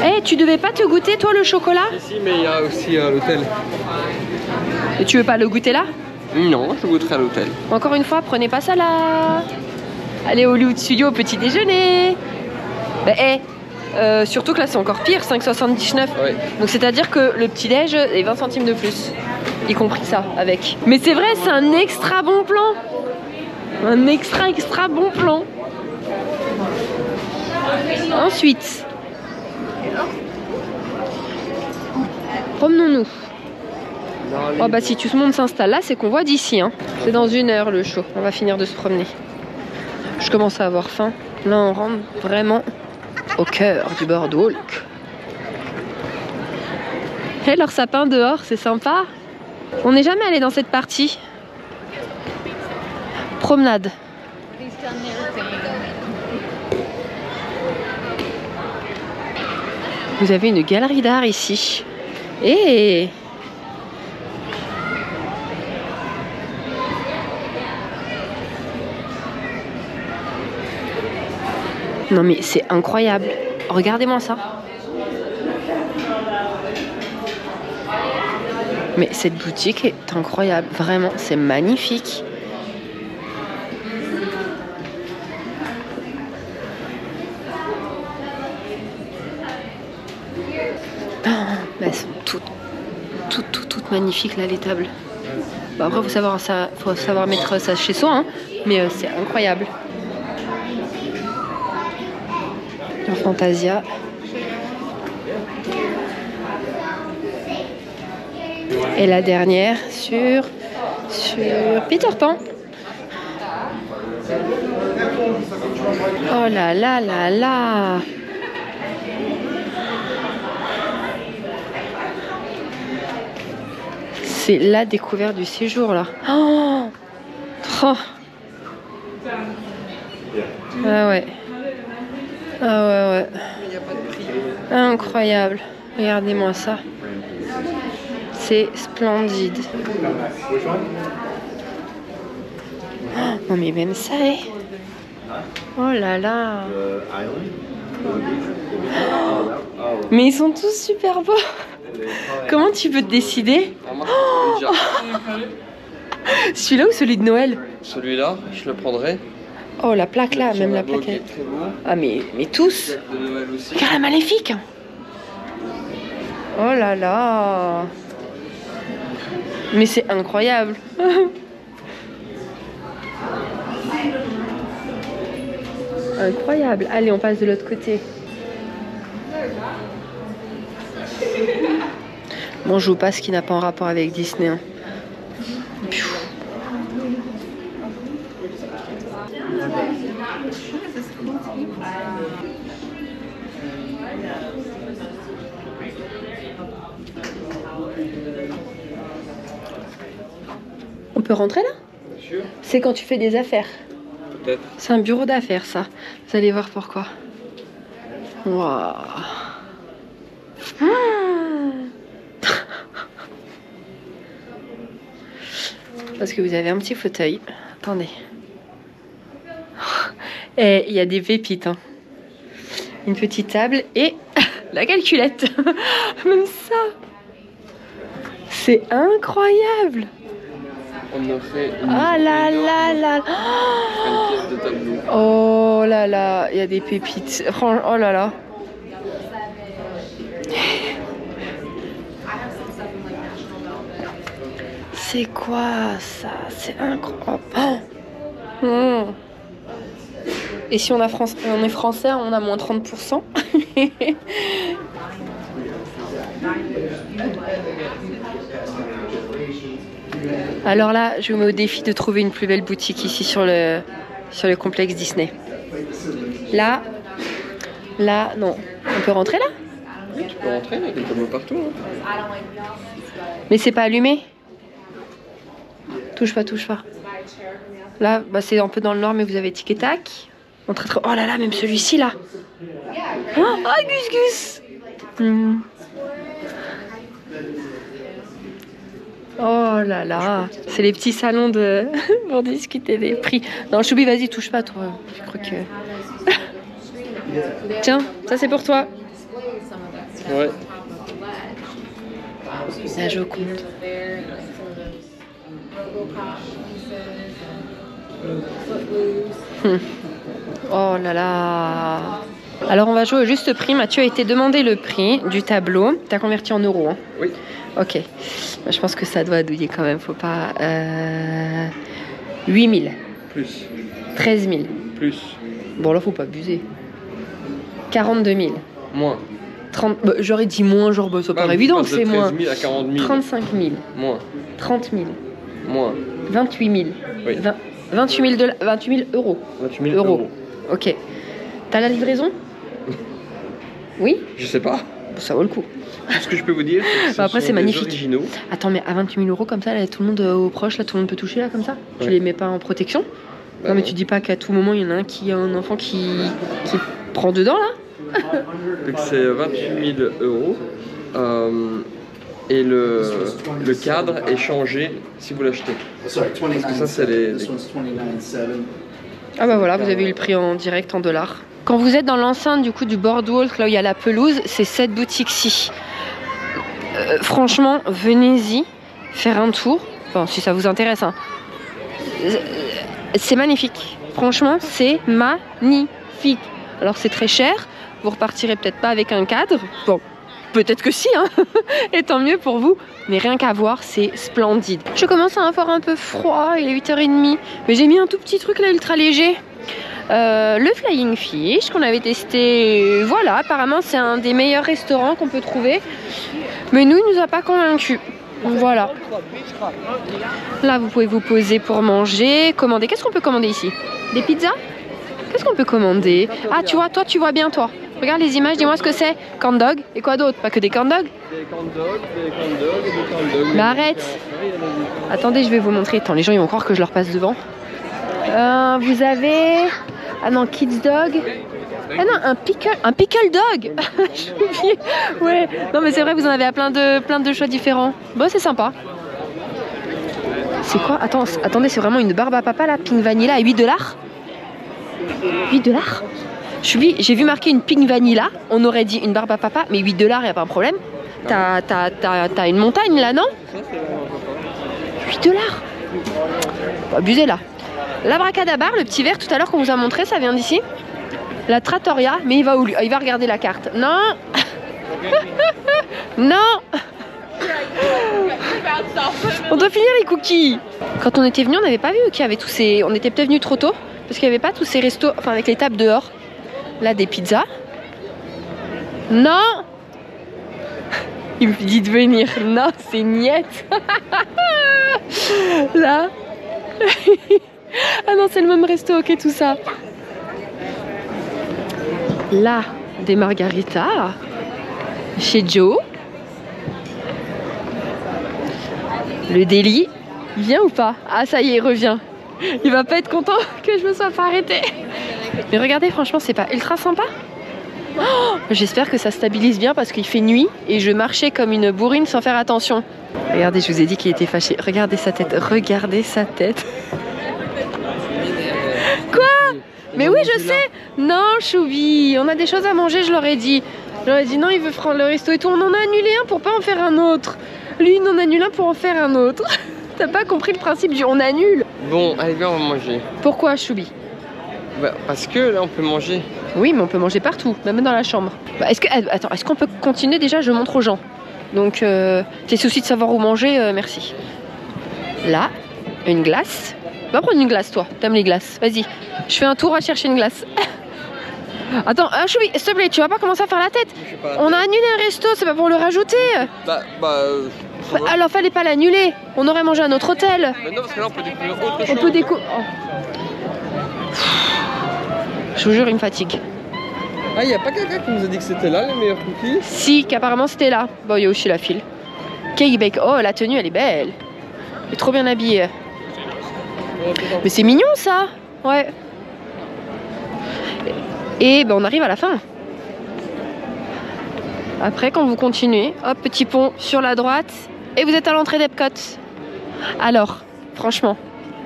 Eh, tu devais pas te goûter, toi, le chocolat? Si, mais il y a aussi l'hôtel. Et tu veux pas le goûter là? Non, je goûterai à l'hôtel. Encore une fois, prenez pas ça là. Allez au Hollywood Studio au petit déjeuner. Bah, surtout que là, c'est encore pire, 5,79 €. Ouais. Donc, c'est-à-dire que le petit déj est 20 centimes de plus. Y compris ça, avec. Mais c'est vrai, c'est un extra bon plan. Un extra bon plan. Ensuite, promenons-nous. Oh bah si tout le monde s'installe là, c'est qu'on voit d'ici. Hein. C'est dans 1 heure le show. On va finir de se promener. Je commence à avoir faim. Là, on rentre vraiment au cœur du boardwalk. Et leur sapin dehors, c'est sympa. On n'est jamais allé dans cette partie. Promenade. Vous avez une galerie d'art ici. Et non mais c'est incroyable. Regardez-moi ça. Mais cette boutique est incroyable. Vraiment, c'est magnifique. Mais elles sont toutes magnifiques là, les tables. Bon, après, faut savoir mettre ça chez soi, hein, mais c'est incroyable. Un Fantasia. Et la dernière sur Peter Pan. Oh là là là là. C'est la découverte du séjour là. Oh, oh. Ah ouais. Ah ouais, ouais. Incroyable. Regardez-moi ça. C'est splendide. Oh, non mais même ça, eh. Oh là là. Mais ils sont tous super beaux. Comment tu peux te décider? Oh, celui-là ou celui de Noël? Celui-là, je le prendrai. Oh la plaque là, même la plaque. Est très beau. Ah mais tous. De Noël aussi. Regarde la maléfique. Oh là là. Mais c'est incroyable. Incroyable. Allez, on passe de l'autre côté. Bon, je vous passe ce qui n'a pas en rapport avec Disney. Hein. On peut rentrer là? Bien sûr. C'est quand tu fais des affaires. Peut-être. C'est un bureau d'affaires ça. Vous allez voir pourquoi. Waouh. Parce que vous avez un petit fauteuil. Attendez. Et il y a des pépites. Hein. Une petite table et la calculette. Même ça. C'est incroyable. On aurait une Ah là là là. une pièce de tableau. Oh là là, il y a des pépites. Oh là là. C'est quoi ça? C'est incroyable. Oh. Et si on est français, on a moins 30%. Alors là, je vous mets au défi de trouver une plus belle boutique ici sur le complexe Disney. Là, non. On peut rentrer là? Oui, tu peux rentrer, il y a des tableaux partout. Hein. Mais c'est pas allumé? Touche pas, touche pas. Là, bah, c'est un peu dans le nord, mais vous avez Tic et Tac. Oh là là, même celui-ci là. Oh, Gus Gus. Oh là là, c'est les petits salons de pour discuter des prix. Non, Choubi, vas-y, touche pas toi. Je crois que. Tiens, ça c'est pour toi. Ouais. La Joconde. Oh là là. Alors on va jouer au juste prix. Mathieu a été demandé le prix du tableau. T'as converti en euros, hein? Oui. Ok. Je pense que ça doit douiller quand même. Faut pas. 8 000. Plus. 13 000. Plus. Bon là faut pas abuser. 42 000. Moins. 30. Bah, j'aurais dit moins, genre bah, ça paraît évident que c'est moins. 13 000 à 40 000. 35 000. Moins. 30 000. Moins. 28 000. Oui. 28 000 euros. 28 000 euros. Ok. T'as la livraison? Oui? Je sais pas. Ça vaut le coup. Tout ce que je peux vous dire, c'est que Bah, après, ce c'est sont des magnifique. originaux. Attends, mais à 28 000 euros comme ça, là, tout le monde aux proches, là, tout le monde peut toucher là comme ça? Tu Ouais. les mets pas en protection? Bah non, mais non. tu dis pas qu'à tout moment il y en a un qui a un enfant qui prend dedans là? Donc c'est 28 000 euros. Et le cadre est changé si vous l'achetez. Sorry, Parce que ça, c'est les... This one's 29.7. Ah bah voilà, vous avez eu le prix en direct en dollars. Quand vous êtes dans l'enceinte du coup du boardwalk, là où il y a la pelouse, c'est cette boutique-ci. Franchement, venez-y faire un tour. Enfin, si ça vous intéresse. Hein. C'est magnifique. Franchement, c'est magnifique. Alors c'est très cher. Vous repartirez peut-être pas avec un cadre. Bon, peut-être que si, hein. Et tant mieux pour vous. Mais rien qu'à voir, c'est splendide. Je commence à avoir un peu froid, il est 8h30. Mais j'ai mis un tout petit truc là, ultra léger. Le Flying Fish qu'on avait testé. Voilà, apparemment c'est un des meilleurs restaurants qu'on peut trouver. Mais nous, il nous a pas convaincus. Voilà. Là, vous pouvez vous poser pour manger, commander. Qu'est-ce qu'on peut commander ici? Des pizzas? Qu'est-ce qu'on peut commander? Ah, tu vois, toi, tu vois bien, toi. Regarde les images, dis-moi ce que c'est. Corn dog et quoi d'autre? Pas que des corn dogs? Des corn dogs, des corn dogs et des corn dogs. Mais arrête. Attendez, je vais vous montrer. Attends, les gens ils vont croire que je leur passe devant. Vous avez... Ah non, kids dog. Ah non, un pickle dog. J'ai oublié. Ouais. Non mais c'est vrai, vous en avez à plein de choix différents. Bon, c'est sympa. C'est quoi? Attends, attendez, c'est vraiment une barbe à papa là, pink vanilla à 8 $. 8 $? J'ai vu marquer une pink vanilla, on aurait dit une barbe à papa, mais 8 $, y a pas un problème. T'as une montagne là, non? 8 $. Faut abuser là. L'abracadabar, le petit verre tout à l'heure qu'on vous a montré, ça vient d'ici. La trattoria, mais il va où lui? Il va regarder la carte. Non. Non. On doit finir les cookies. Quand on était venu, on n'avait pas vu qu'il y avait tous ces... On était peut-être venu trop tôt, parce qu'il n'y avait pas tous ces restos, enfin avec les tables dehors. Là, des pizzas. Non. Il me dit de venir. Non, c'est niette. Là. Ah non, c'est le même resto, ok, tout ça. Là, des margaritas. Chez Joe. Le délit, il vient ou pas? Ah ça y est, il revient. Il va pas être content que je me sois pas arrêtée. Mais regardez, franchement, c'est pas ultra sympa. Oh, j'espère que ça stabilise bien parce qu'il fait nuit et je marchais comme une bourrine sans faire attention. Regardez, je vous ai dit qu'il était fâché. Regardez sa tête, regardez sa tête. Quoi? Mais oui, je sais. Non, Choubi, on a des choses à manger, je leur ai dit. Je leur ai dit non, il veut prendre le resto et tout. On en a annulé un pour pas en faire un autre. Lui, il en annule un pour en faire un autre. T'as pas compris le principe du on annule? Bon, allez, viens, on va manger. Pourquoi, Choubi? Bah, parce que là, on peut manger. Oui, mais on peut manger partout, même dans la chambre. Bah, attends, est-ce qu'on peut continuer déjà? Je montre aux gens. Donc, tes soucis de savoir où manger, merci. Là, une glace. Va prendre une glace, toi. T'aimes les glaces. Vas-y. Je fais un tour à chercher une glace. Attends, Choubi, s'il te plaît, tu vas pas commencer à faire la tête. On a annulé un resto, c'est pas pour le rajouter. Alors fallait pas l'annuler. On aurait mangé à notre hôtel. Mais non, parce que là on peut découvrir autre chose. On peut découvrir. Oh. Je vous jure, il me fatigue. Ah, y a pas quelqu'un qui nous a dit que c'était là les meilleurs cookies? Si, qu'apparemment c'était là. Bon, il y a aussi la file. Cake bake. Oh, la tenue, elle est belle. Elle est trop bien habillée. Mais c'est mignon ça. Ouais. Et ben on arrive à la fin. Après, quand vous continuez, hop, petit pont sur la droite et vous êtes à l'entrée d'Epcot. Alors, franchement,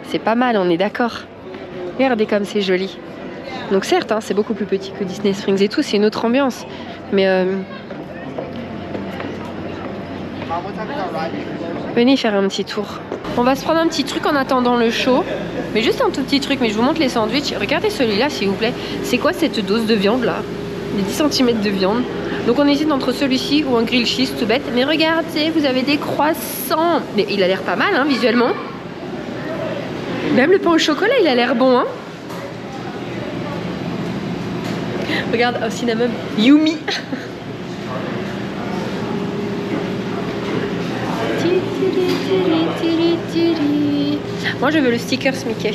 c'est pas mal, on est d'accord. Regardez comme c'est joli. Donc certes, hein, c'est beaucoup plus petit que Disney Springs et tout, c'est une autre ambiance. Mais venez faire un petit tour. On va se prendre un petit truc en attendant le show. Mais juste un tout petit truc, mais je vous montre les sandwichs. Regardez celui-là, s'il vous plaît. C'est quoi cette dose de viande là? Les 10 cm de viande. Donc on hésite entre celui-ci ou un grilled cheese tout bête. Mais regardez, vous avez des croissants. Mais il a l'air pas mal, hein, visuellement. Même le pain au chocolat, il a l'air bon, hein. Regarde, au cinnamon, Yumi. Moi je veux le sticker Mickey.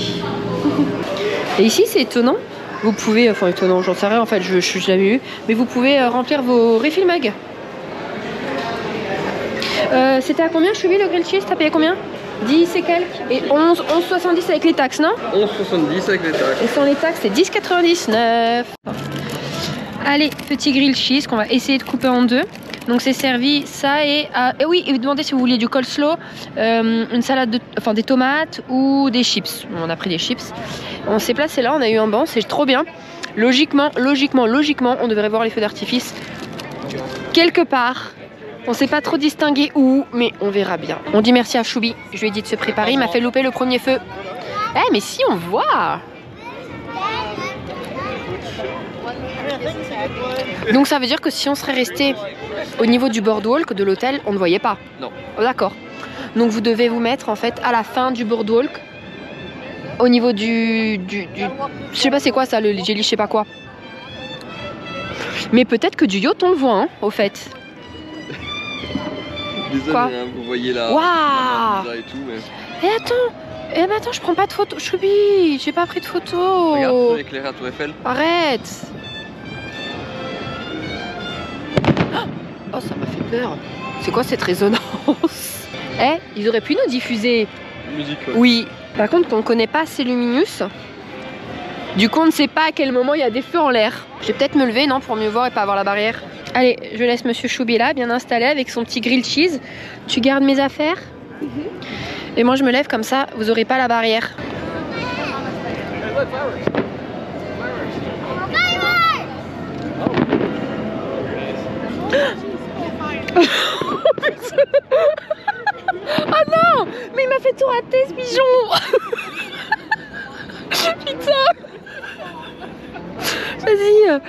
Et ici c'est étonnant. Vous pouvez, enfin étonnant, j'en sais rien en fait, je suis jamais eu. Mais vous pouvez remplir vos refill mugs. C'était à combien, Choubi, le grilled cheese? T'as payé combien? 10 et quelques. Et 11,70 avec les taxes, non? 11,70 avec les taxes. Et sans les taxes, c'est 10,99. Allez, petit grilled cheese qu'on va essayer de couper en deux. Donc c'est servi ça et oui, et vous demandez si vous vouliez du coleslaw, une salade, enfin des tomates ou des chips. On a pris des chips. On s'est placé là, on a eu un banc, c'est trop bien. Logiquement, on devrait voir les feux d'artifice quelque part. On sait pas trop distinguer où, mais on verra bien. On dit merci à Choubi, je lui ai dit de se préparer, il m'a fait louper le premier feu. Eh mais si, on voit. Donc ça veut dire que si on serait resté au niveau du boardwalk de l'hôtel, on ne voyait pas. Non. Oh, d'accord. Donc vous devez vous mettre en fait à la fin du boardwalk, au niveau du je sais pas c'est quoi ça, le jelly, je sais pas quoi. Mais peut-être que du yacht on le voit, hein, au fait. Désolé, quoi, hein, vous voyez là. Waouh. Et tout, mais... Eh ben attends, je prends pas de photo. Choubi, j'ai pas pris de photo. Regarde, tu peux éclairer à Tour Eiffel. Arrête. peur. C'est quoi cette résonance? Eh, ils auraient pu nous diffuser. Musique, ouais. Oui. Par contre, on connaît pas assez Luminous. Du coup, on ne sait pas à quel moment il y a des feux en l'air. Je vais peut-être me lever, non, pour mieux voir et pas avoir la barrière. Allez, je laisse Monsieur Choubi là, bien installé avec son petit grilled cheese. Tu gardes mes affaires? Et moi, je me lève comme ça, vous aurez pas la barrière. Oh non! Mais il m'a fait tout rater ce pigeon! Putain! Vas-y,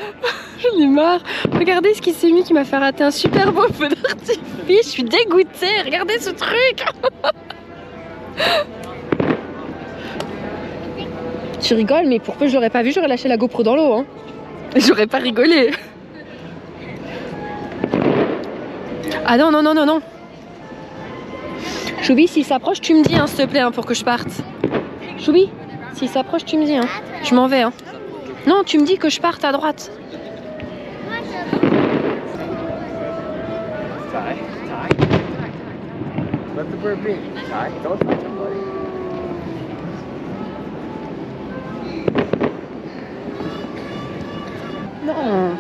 j'en ai marre. Regardez ce qui s'est mis qui m'a fait rater un super beau feu d'artifice. Je suis dégoûtée, regardez ce truc! Tu rigoles, mais pour peu je l'aurais pas vu, j'aurais lâché la GoPro dans l'eau. Hein. J'aurais pas rigolé. Ah non, non, non, non, non. Choubi, s'il s'approche, tu me dis, hein, s'il te plaît, hein, pour que je parte. Choubi, s'il s'approche, tu me dis. Hein. Je m'en vais. Hein. Non, tu me dis que je parte à droite. Non.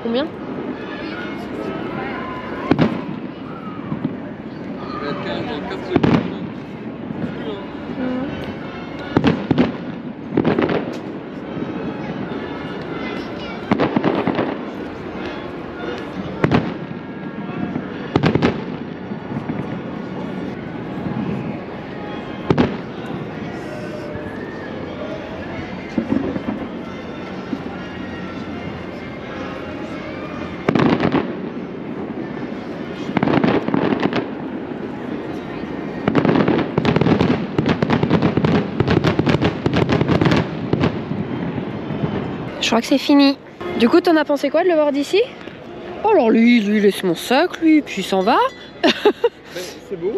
Combien? Je crois que c'est fini. Du coup, t'en as pensé quoi de le voir d'ici? Oh, alors lui, il laisse mon sac, lui, puis il s'en va. C'est beau.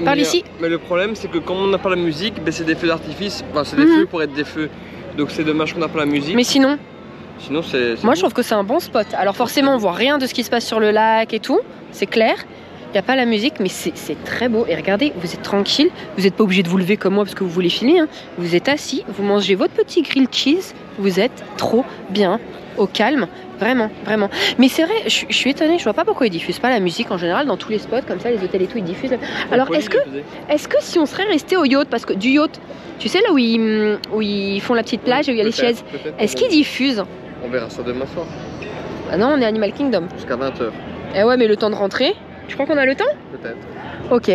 Par ici. Mais le problème, c'est que comme on n'a pas la musique, ben, c'est des feux d'artifice. Enfin, c'est des feux pour être des feux. Donc c'est dommage qu'on n'a pas la musique. Mais sinon, c'est moi je trouve que c'est un bon spot. Alors forcément, on voit rien de ce qui se passe sur le lac et tout. C'est clair. Il n'y a pas la musique, mais c'est très beau. Et regardez, vous êtes tranquille. Vous n'êtes pas obligé de vous lever comme moi parce que vous voulez filmer. Hein. Vous êtes assis, vous mangez votre petit grilled cheese. Vous êtes trop bien, au calme. Vraiment, vraiment. Mais c'est vrai, je suis étonnée. Je vois pas pourquoi ils diffusent pas la musique en général dans tous les spots comme ça, les hôtels et tout, ils diffusent. Alors est-ce que si on serait resté au yacht, parce que du yacht, tu sais là où ils font la petite plage et où il y a les chaises, est-ce qu'ils diffusent? On verra ça demain soir. Ah non, on est Animal Kingdom. Jusqu'à 20h. Eh ouais, mais le temps de rentrer, tu crois qu'on a le temps? Peut-être. Ok,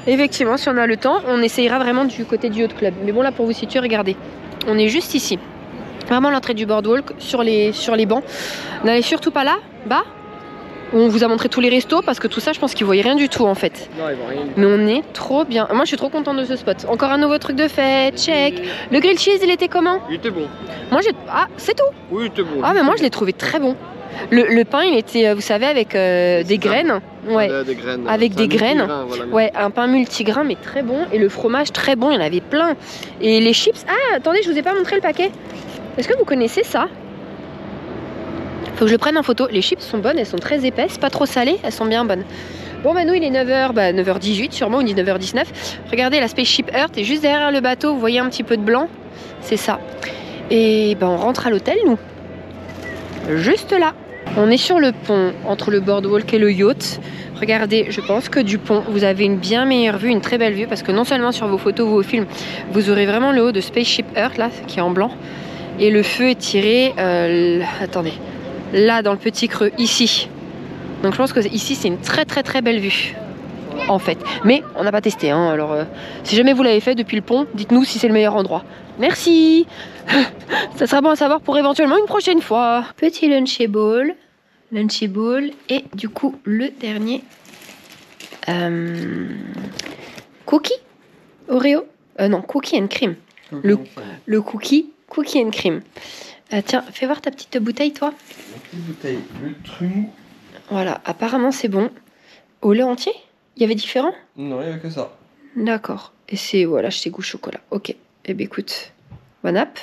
effectivement, si on a le temps, on essayera vraiment du côté du Yacht Club. Mais bon, là, pour vous situer, regardez, on est juste ici. Vraiment l'entrée du boardwalk, sur les bancs. N'allez surtout pas là, bas, où on vous a montré tous les restos, parce que tout ça, je pense qu'ils voyaient rien du tout, en fait. Non, ils voient rien. Mais on est trop bien. Moi, je suis trop contente de ce spot. Encore un nouveau truc de fête, check. Le grilled cheese, il était comment? Il était bon. Moi, ah, c'est tout. Oui, il était bon. Ah, mais moi, je l'ai trouvé très bon. Le pain, il était, vous savez, avec des graines. Ouais. Des graines. Avec des graines. Voilà. Ouais, un pain multigrain, mais très bon. Et le fromage, très bon. Il y en avait plein. Et les chips. Ah, attendez, je vous ai pas montré le paquet. Est-ce que vous connaissez ça? Faut que je le prenne en photo. Les chips sont bonnes, elles sont très épaisses, pas trop salées, elles sont bien bonnes. Bon, bah nous, il est 9h, 9h18 sûrement, on dit 9h19. Regardez, la Spaceship Earth est juste derrière le bateau. Vous voyez un petit peu de blanc? C'est ça. Et ben, on rentre à l'hôtel, nous. Juste là. On est sur le pont entre le boardwalk et le yacht. Regardez, je pense que du pont, vous avez une bien meilleure vue, une très belle vue, parce que non seulement sur vos photos, vos films, vous aurez vraiment le haut de Spaceship Earth, là, qui est en blanc. Et le feu est tiré, attendez, là dans le petit creux, ici. Donc je pense que ici c'est une très très très belle vue, en fait. Mais on n'a pas testé, hein. Alors si jamais vous l'avez fait depuis le pont, dites-nous si c'est le meilleur endroit. Merci. Ça sera bon à savoir pour éventuellement une prochaine fois. Petit Lunchable et du coup le dernier cookie Oreo, non, cookie and cream. Le cookie and cream. Tiens, fais voir ta petite bouteille, toi. La petite bouteille, le trum. Voilà, apparemment c'est bon. Au lait entier? Il y avait différent? Non, il n'y avait que ça. D'accord. Et c'est, voilà, c'est goût chocolat. Ok. Eh bien écoute, bon app.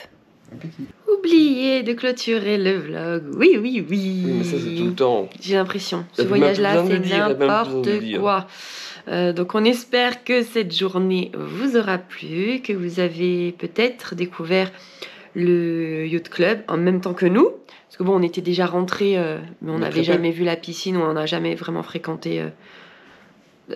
Appétit. Oubliez de clôturer le vlog. Oui. Oui, mais ça c'est tout le temps. J'ai l'impression. Ce Il y a voyage-là, même c'est besoin de le dire, n'importe quoi. Donc on espère que cette journée vous aura plu, que vous avez peut-être découvert le Yacht Club en même temps que nous. Parce que bon, on était déjà rentrés, mais on n'avait jamais vu la piscine, ou on n'a jamais vraiment fréquenté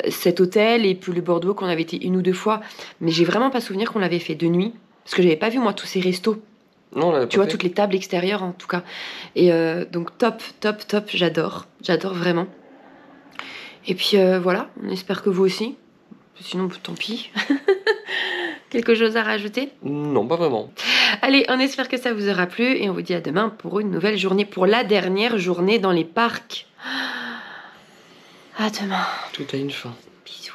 cet hôtel. Et puis le Bordeaux, qu'on avait été une ou deux fois. Mais j'ai vraiment pas souvenir qu'on l'avait fait de nuit. Parce que j'avais pas vu, moi, tous ces restos. Non, tu vois, toutes les tables extérieures, en tout cas. Et donc top, j'adore. J'adore vraiment. Et puis voilà, on espère que vous aussi. Sinon, tant pis. Quelque chose à rajouter? Non, pas vraiment. Allez, on espère que ça vous aura plu et on vous dit à demain pour une nouvelle journée, pour la dernière journée dans les parcs. À demain. Tout a une fin. Bisous.